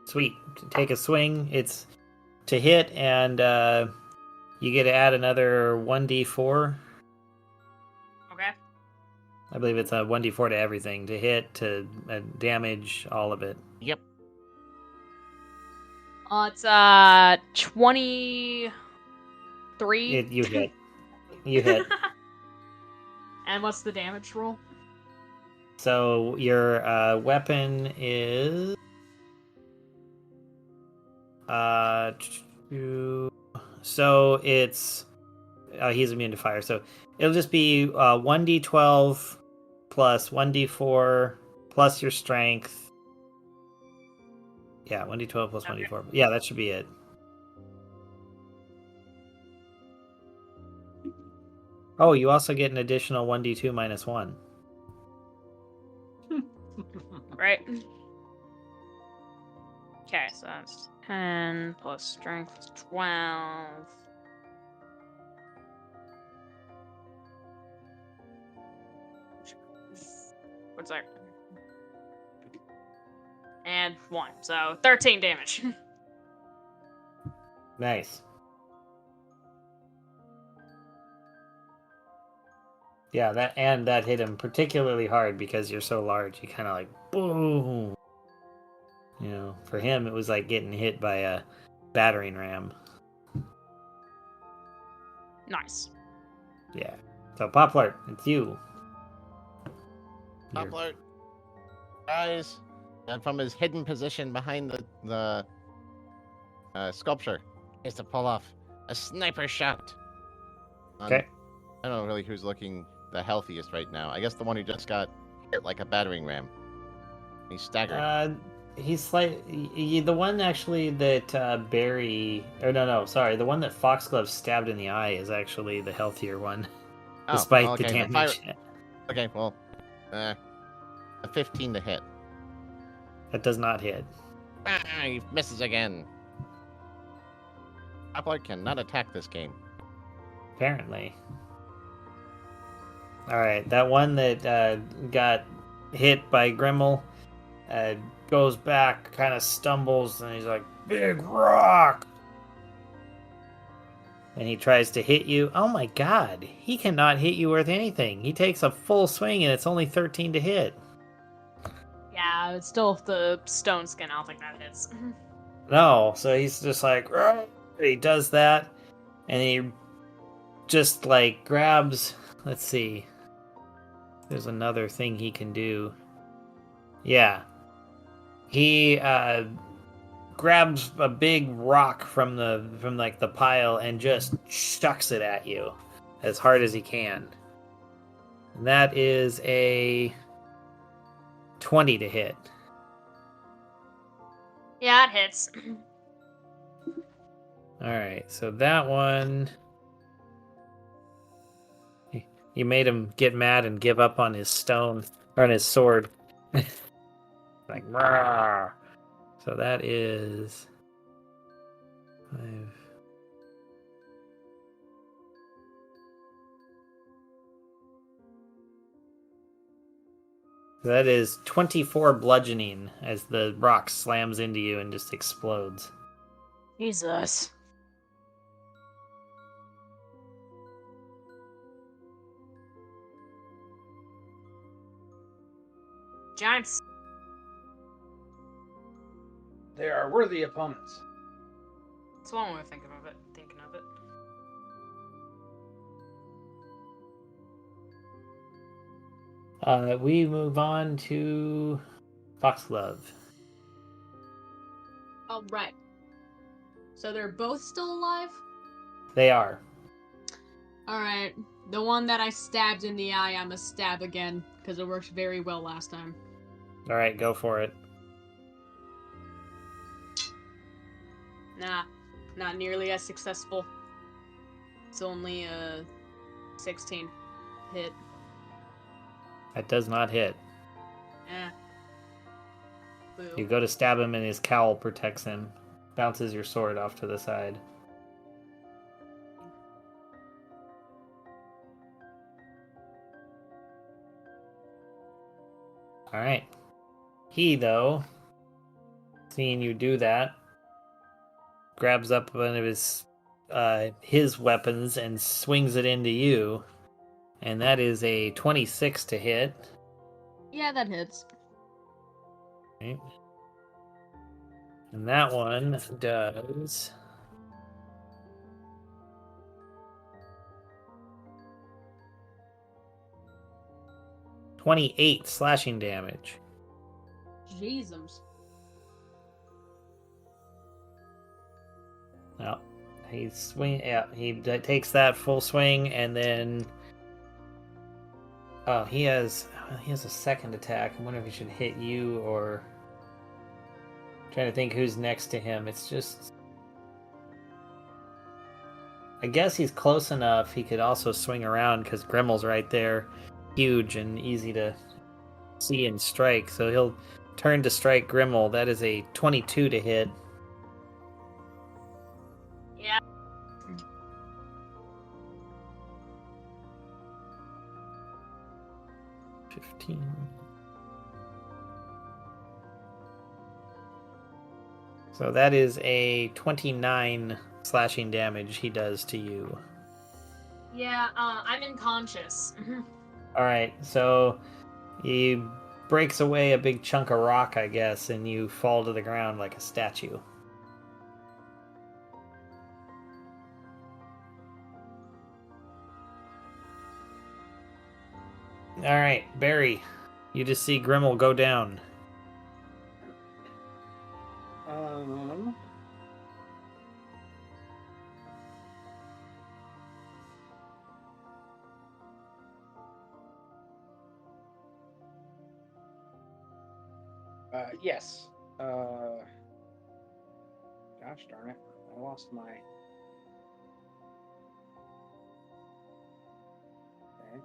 Sweet. Take a swing. It's to hit, and you get to add another 1d4. Okay. I believe it's a 1d4 to everything, to hit, to damage, all of it. Yep. It's 23. You hit. You hit. And what's the damage roll? So your weapon is so it's he's immune to fire, so it'll just be 1d12 plus 1d4 plus your strength. Yeah, 1d12 plus 1d4. Yeah, that should be it. Oh, you also get an additional 1d2 minus 1. Right. Okay, so that's 10 plus strength is 12. What's that? And 1, so 13 damage. Nice. Yeah, that hit him particularly hard because you're so large. You kind of like boom. You know, for him it was like getting hit by a battering ram. Nice. Yeah. So Poplar, it's you. You're- Poplar rise, and from his hidden position behind the sculpture, is to pull off a sniper shot. Okay. I don't know really who's looking the healthiest right now. I guess the one who just got hit like a battering ram. He's staggered. He's the one actually that Barry, or no, sorry, the one that Foxglove stabbed in the eye is actually the healthier one, despite the okay, damage. Okay, well, a 15 to hit. That does not hit. He misses again. Poplar cannot attack this game. Apparently. All right, that one that got hit by Grimmel goes back, kind of stumbles, and he's like, "Big rock!" And he tries to hit you. Oh my god, he cannot hit you with anything. He takes a full swing, and it's only 13 to hit. Yeah, it's still the stone skin. I don't think that hits. No, so he's just like, "Rah!" He does that, and he just like grabs. Let's see. There's another thing he can do. Yeah. He grabs a big rock from the pile and just chucks it at you as hard as he can. And that is a 20 to hit. Yeah, it hits. All right, so that one, you made him get mad and give up on his stone or on his sword. Like, "Rah!" So that is 5. That is 24 bludgeoning as the rock slams into you and just explodes. Jesus. Giants. They are worthy opponents. That's one way of thinking of it. We move on to Foxglove. All right. So they're both still alive? They are. All right. The one that I stabbed in the eye, I'm gonna stab again because it worked very well last time. All right, go for it. Nah, not nearly as successful. It's only a 16 hit. That does not hit. Eh. Boo. You go to stab him and his cowl protects him. Bounces your sword off to the side. Alright. He, though, seeing you do that, grabs up one of his weapons and swings it into you And that is a 26 to hit. Yeah, that hits. Okay. And that one does 28 slashing damage. Jesus. Well, he swing. Yeah, takes that full swing, and then he has a second attack. I wonder if he should hit you or. Trying to think who's next to him. It's just. I guess he's close enough. He could also swing around because Grimmel's right there, huge and easy to see and strike. So he'll turn to strike Grimmel. That is a 22 to hit. Yeah. So that is a 29 slashing damage he does to you. Yeah, I'm unconscious. Alright, so he breaks away a big chunk of rock, I guess, and you fall to the ground like a statue. Alright, Barry, you just see Grimmel go down. Yes. Gosh darn it. I lost my... Okay.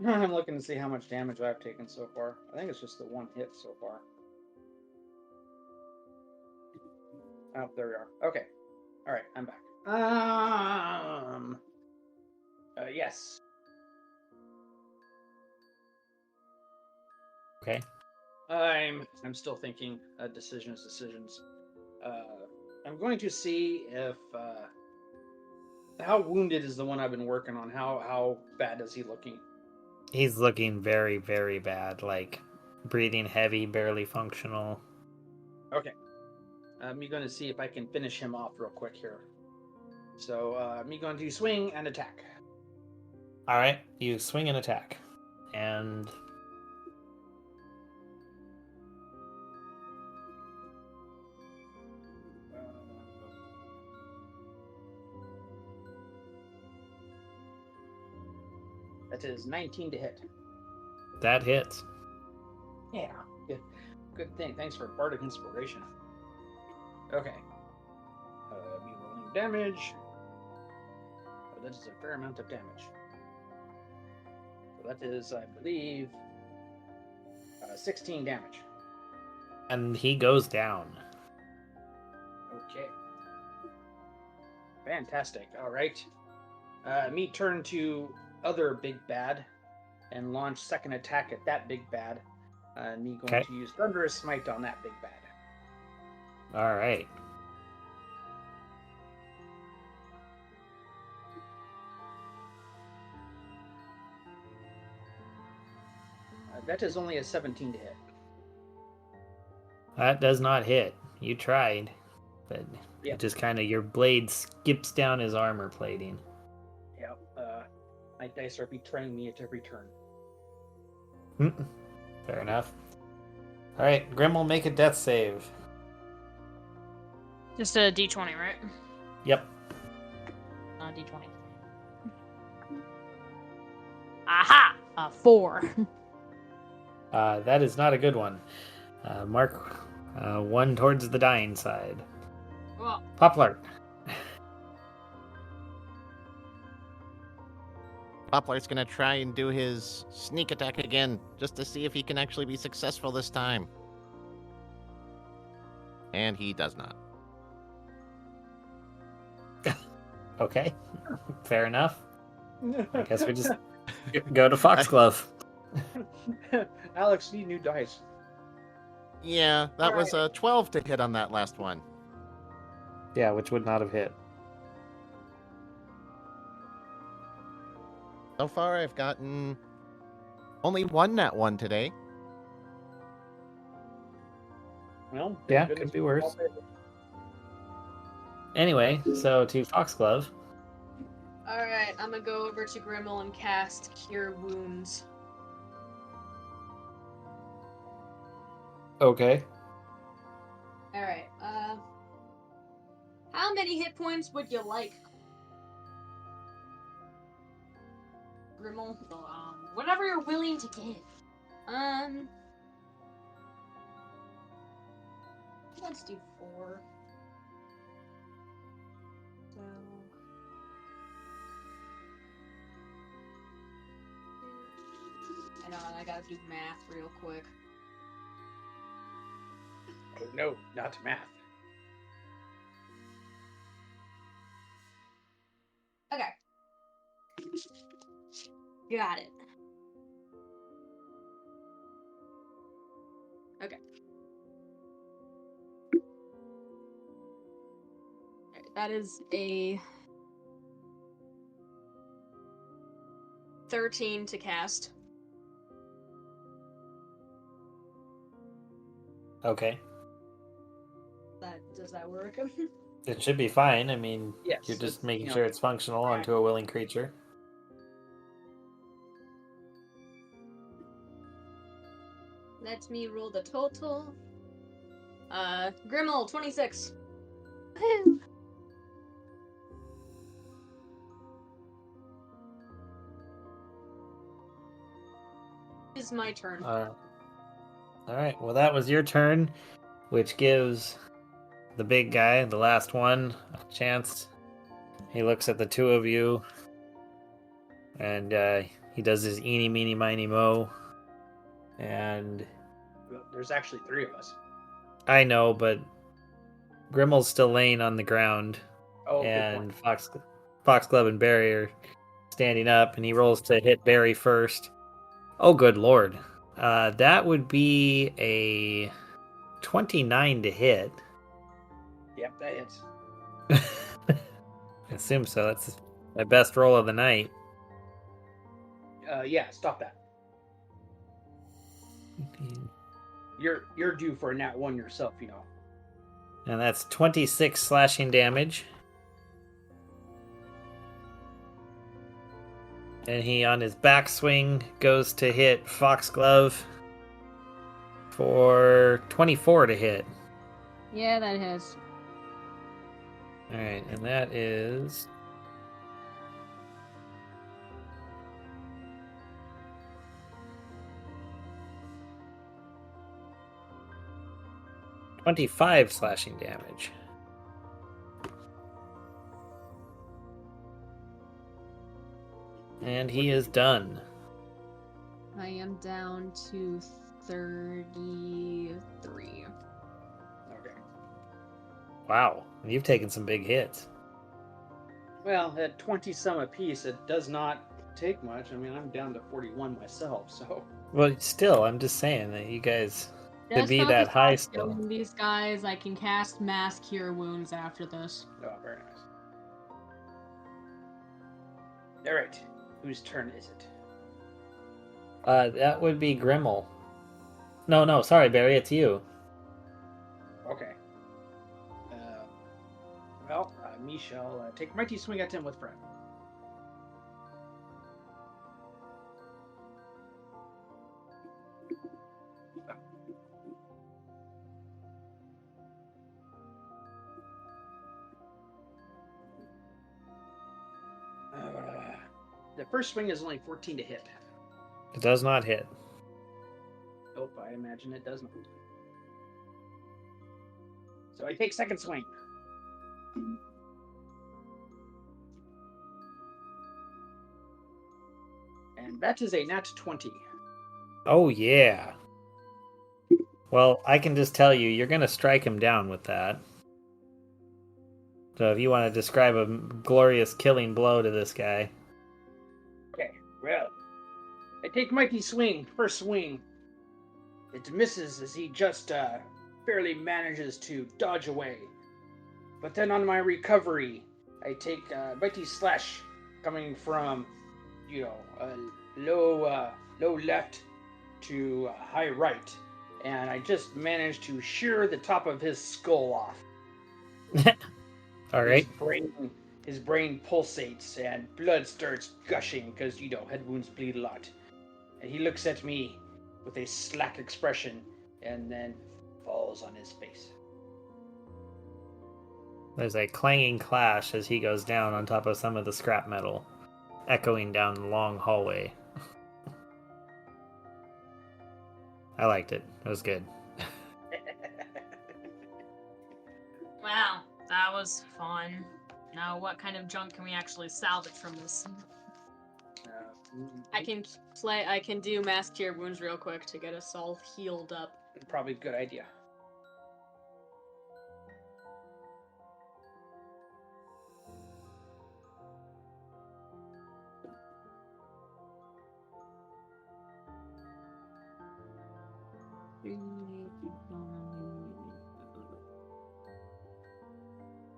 I'm looking to see how much damage I've taken so far. I think it's just the one hit so far. Oh, there we are. Okay. Alright, I'm back. Yes. Okay. I'm still thinking decisions. I'm going to see if how wounded is the one I've been working on. How bad is he looking? He's looking very, very bad. Like, breathing heavy, barely functional. Okay. Me going to see if I can finish him off real quick here. So, me going to swing and attack. Alright, you swing and attack. And... that is 19 to hit. that hits. Yeah. Good thing. Thanks for bardic inspiration. Okay. Me rolling damage. Oh, that is a fair amount of damage. So that is, I believe, 16 damage. And he goes down. Okay. Fantastic. All right. Me turn to other big bad and launch second attack at that big bad. Me going to use Thunderous Smite on that big bad. Alright. That is only a 17 to hit. That does not hit. You tried. But Yep. it just kind of, your blade skips down his armor plating. Yep. My dice are betraying me at every turn. Fair enough. Alright, Grim will make a death save. Just a d20, right? Yep. D20. Aha! 4. That is not a good one. Mark one towards the dying side. Well, Poplar. Poplar's gonna try and do his sneak attack again, just to see if he can actually be successful this time. And he does not. Okay. Fair enough. I guess we just go to Foxglove. Alex, need new dice. Yeah, that was a 12 to hit on that last one. Yeah, which would not have hit. So far, I've gotten only one nat one today. Well, Yeah, thank could goodness be for worse. all that. Anyway, so to Foxglove. Alright, I'm gonna go over to Grimmel and cast Cure Wounds. Okay. Alright, how many hit points would you like? Grimmel? Whatever you're willing to give. Let's do 4. So... Hang on, I gotta do math real quick. Oh, no, not math. Okay. Got it. Okay. Alright, that is a 13 to cast. Okay. Does that work? It should be fine. I mean, Yes, you're just it's, making you know, sure it's functional right. onto a willing creature. Let me roll the total. Grimmel, 26. Woohoo! It's my turn. All right. Well, that was your turn, which gives the big guy, the last one, a chance. He looks at the two of you, and he does his eeny, meeny, miny, mo. And Well, there's actually 3 of us. I know, but Grimmel's still laying on the ground, Oh, good and point. Foxglove and Barry are standing up, and he rolls to hit Barry first. Oh, good lord. That would be a 29 to hit. Yep, that hits. I assume so. That's my best roll of the night. Yeah, stop that. You're due for a nat 1 yourself, you know. And that's 26 slashing damage. And he, on his backswing, goes to hit Foxglove for 24 to hit. Yeah, that has. Alright, and that is... $25 slashing damage. And he is done. I am down to 33. Okay. Wow, you've taken some big hits. Well, at 20 some apiece, it does not take much. I mean, I'm down to 41 myself, so. Well, still, I'm just saying that you guys to Just be focus that high on still. killing these guys. I can cast Mass Cure Wounds after this. Oh, very nice. Alright, whose turn is it? That would be Grimmel. No, sorry, Barry, it's you. Okay. Well, me shall take mighty swing at him with friend. The first swing is only 14 to hit. It does not hit. Nope, I imagine it does not. So I take second swing. And that is a nat 20. Oh, yeah. Well, I can just tell you, you're going to strike him down with that. So if you want to describe a glorious killing blow to this guy. Okay, well, I take mighty swing, first swing. It misses as he just barely manages to dodge away. But then on my recovery, I take mighty slash coming from low left to high right, and I just managed to shear the top of his skull off. All right. His brain pulsates and blood starts gushing because head wounds bleed a lot. And he looks at me with a slack expression and then falls on his face. There's a clanging clash as he goes down on top of some of the scrap metal, echoing down the long hallway. I liked it. It was good. Wow, that was fun. Now, what kind of junk can we actually salvage from this? I can do mass cure wounds real quick to get us all healed up. Probably a good idea.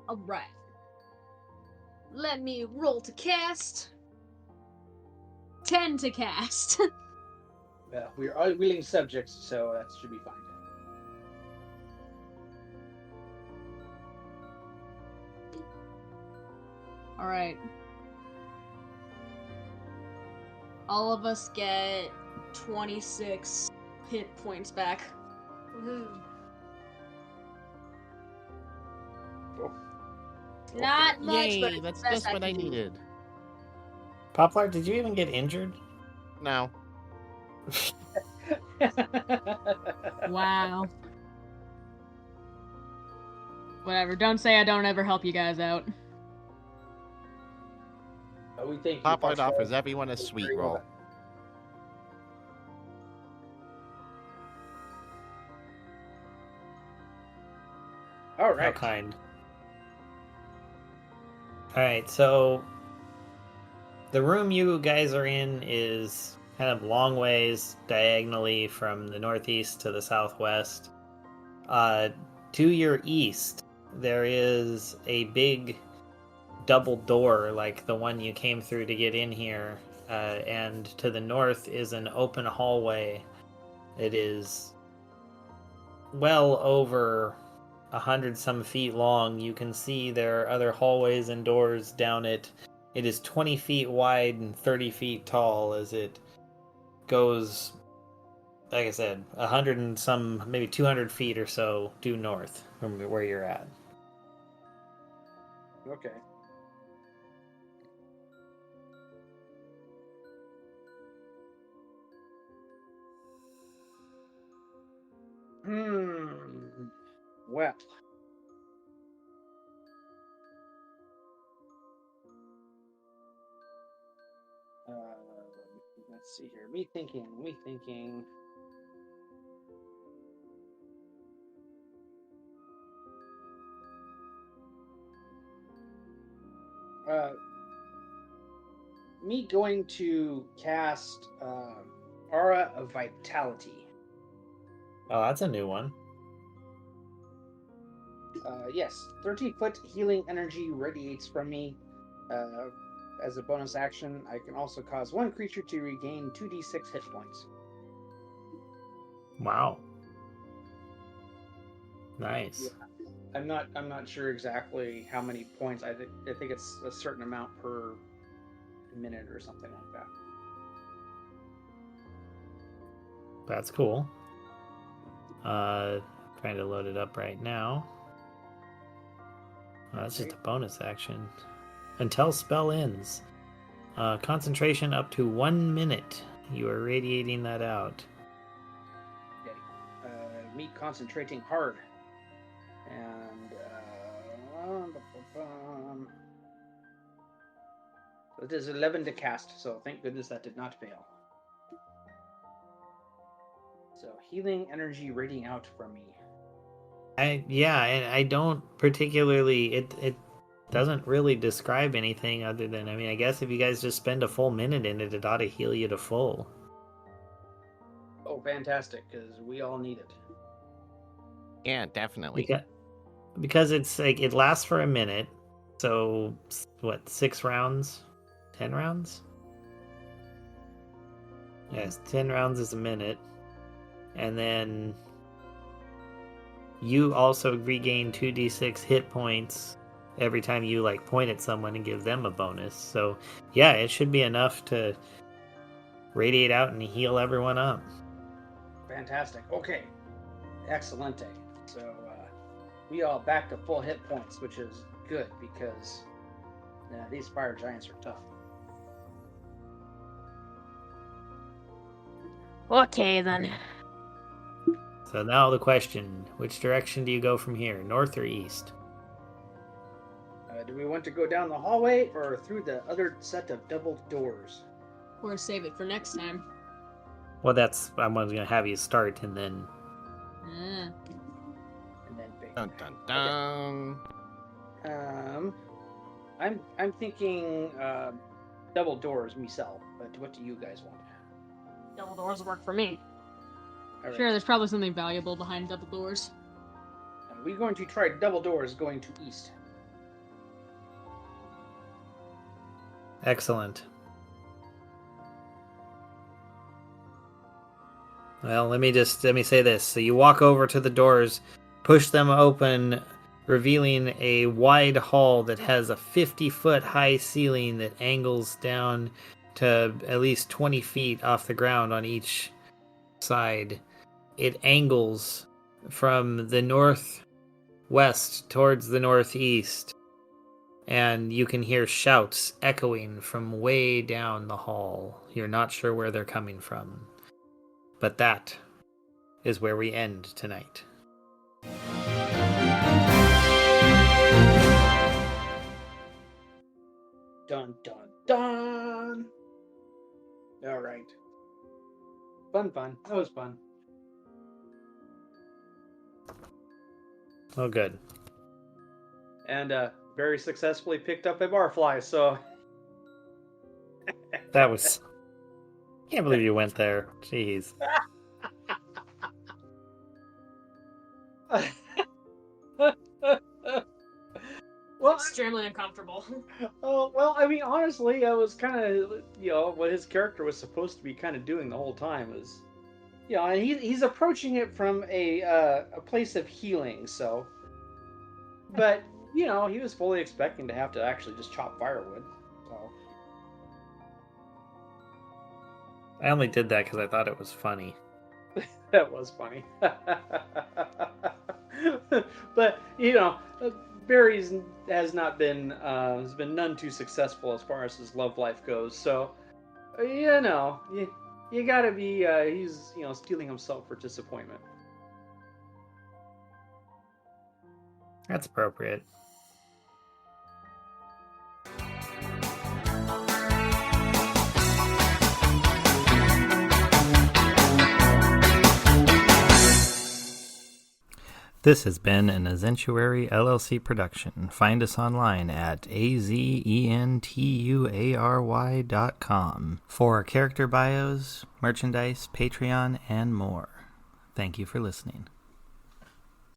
Alright. Let me roll to cast. 10 to cast. We're all willing subjects, so that should be fine. Alright. All of us get 26 hit points back. Woohoo. Not much, Yay, but it's that's the best just what I can do. needed. Poplar, did you even get injured? No. Wow. Whatever, don't say I don't ever help you guys out. We think Pop right offers everyone a sweet Very well roll. done. All How right. kind. Alright, so the room you guys are in is kind of long ways diagonally from the northeast to the southwest. To your east, there is a big double door like the one you came through to get in here, and to the north is an open hallway. It is well over 100 some feet long. You can see there are other hallways and doors down it. It is 20 feet wide and 30 feet tall as it goes, like I said, 100 and some, maybe 200 feet or so due north from where you're at. Okay. Well. Let's see here. Me thinking. Me going to cast Aura of Vitality. Oh, that's a new one. Yes, 30-foot healing energy radiates from me. As a bonus action, I can also cause one creature to regain 2d6 hit points. Wow. Nice. Yeah. I'm not sure exactly how many points. I think it's a certain amount per minute or something like that. That's cool. Trying to load it up right now. That's just a bonus action. Until spell ends. Concentration up to 1 minute. You are radiating that out. Me concentrating hard. And it is 11 to cast, so thank goodness that did not fail. So healing energy radiating out from me. And I don't particularly. It doesn't really describe anything other than, I mean, I guess if you guys just spend a full minute in it, it ought to heal you to full. Oh, fantastic! Because we all need it. Yeah, definitely. Because it's like it lasts for a minute. So what? 6 rounds? 10 rounds? Yes, 10 rounds is a minute. And then you also regain 2d6 hit points every time you like point at someone and give them a bonus. So yeah, it should be enough to radiate out and heal everyone up. Fantastic. Okay. Excellente. So we all back to full hit points, which is good because these fire giants are tough. Okay, then. So now the question, which direction do you go from here, north or east? Do we want to go down the hallway or through the other set of double doors? Or save it for next time. Well, I'm going to have you start and then... Ah. And then big. Dun dun dun. I'm thinking double doors myself, but what do you guys want? Double doors work for me. All right. Sure, there's probably something valuable behind double doors. We're going to try double doors going to east. Excellent. Well, let me say this. So you walk over to the doors, push them open, revealing a wide hall that has a 50-foot high ceiling that angles down to at least 20 feet off the ground on each side. It angles from the northwest towards the northeast, and you can hear shouts echoing from way down the hall. You're not sure where they're coming from. But that is where we end tonight. Dun dun dun! All right. Fun. That was fun. Oh, good. And very successfully picked up a barfly, so... That was... Can't believe you went there. Jeez. Well, Extremely uncomfortable. oh, well, I mean, honestly, I was kind of, what his character was supposed to be kind of doing the whole time is, and he's approaching it from a place of healing, so. But, he was fully expecting to have to actually just chop firewood, so. I only did that because I thought it was funny. That was funny. But, Barry has been none too successful as far as his love life goes. So, you gotta be, he's, steeling himself for disappointment. That's appropriate. This has been an Azentuary LLC production. Find us online at azentuary.com for our character bios, merchandise, Patreon, and more. Thank you for listening.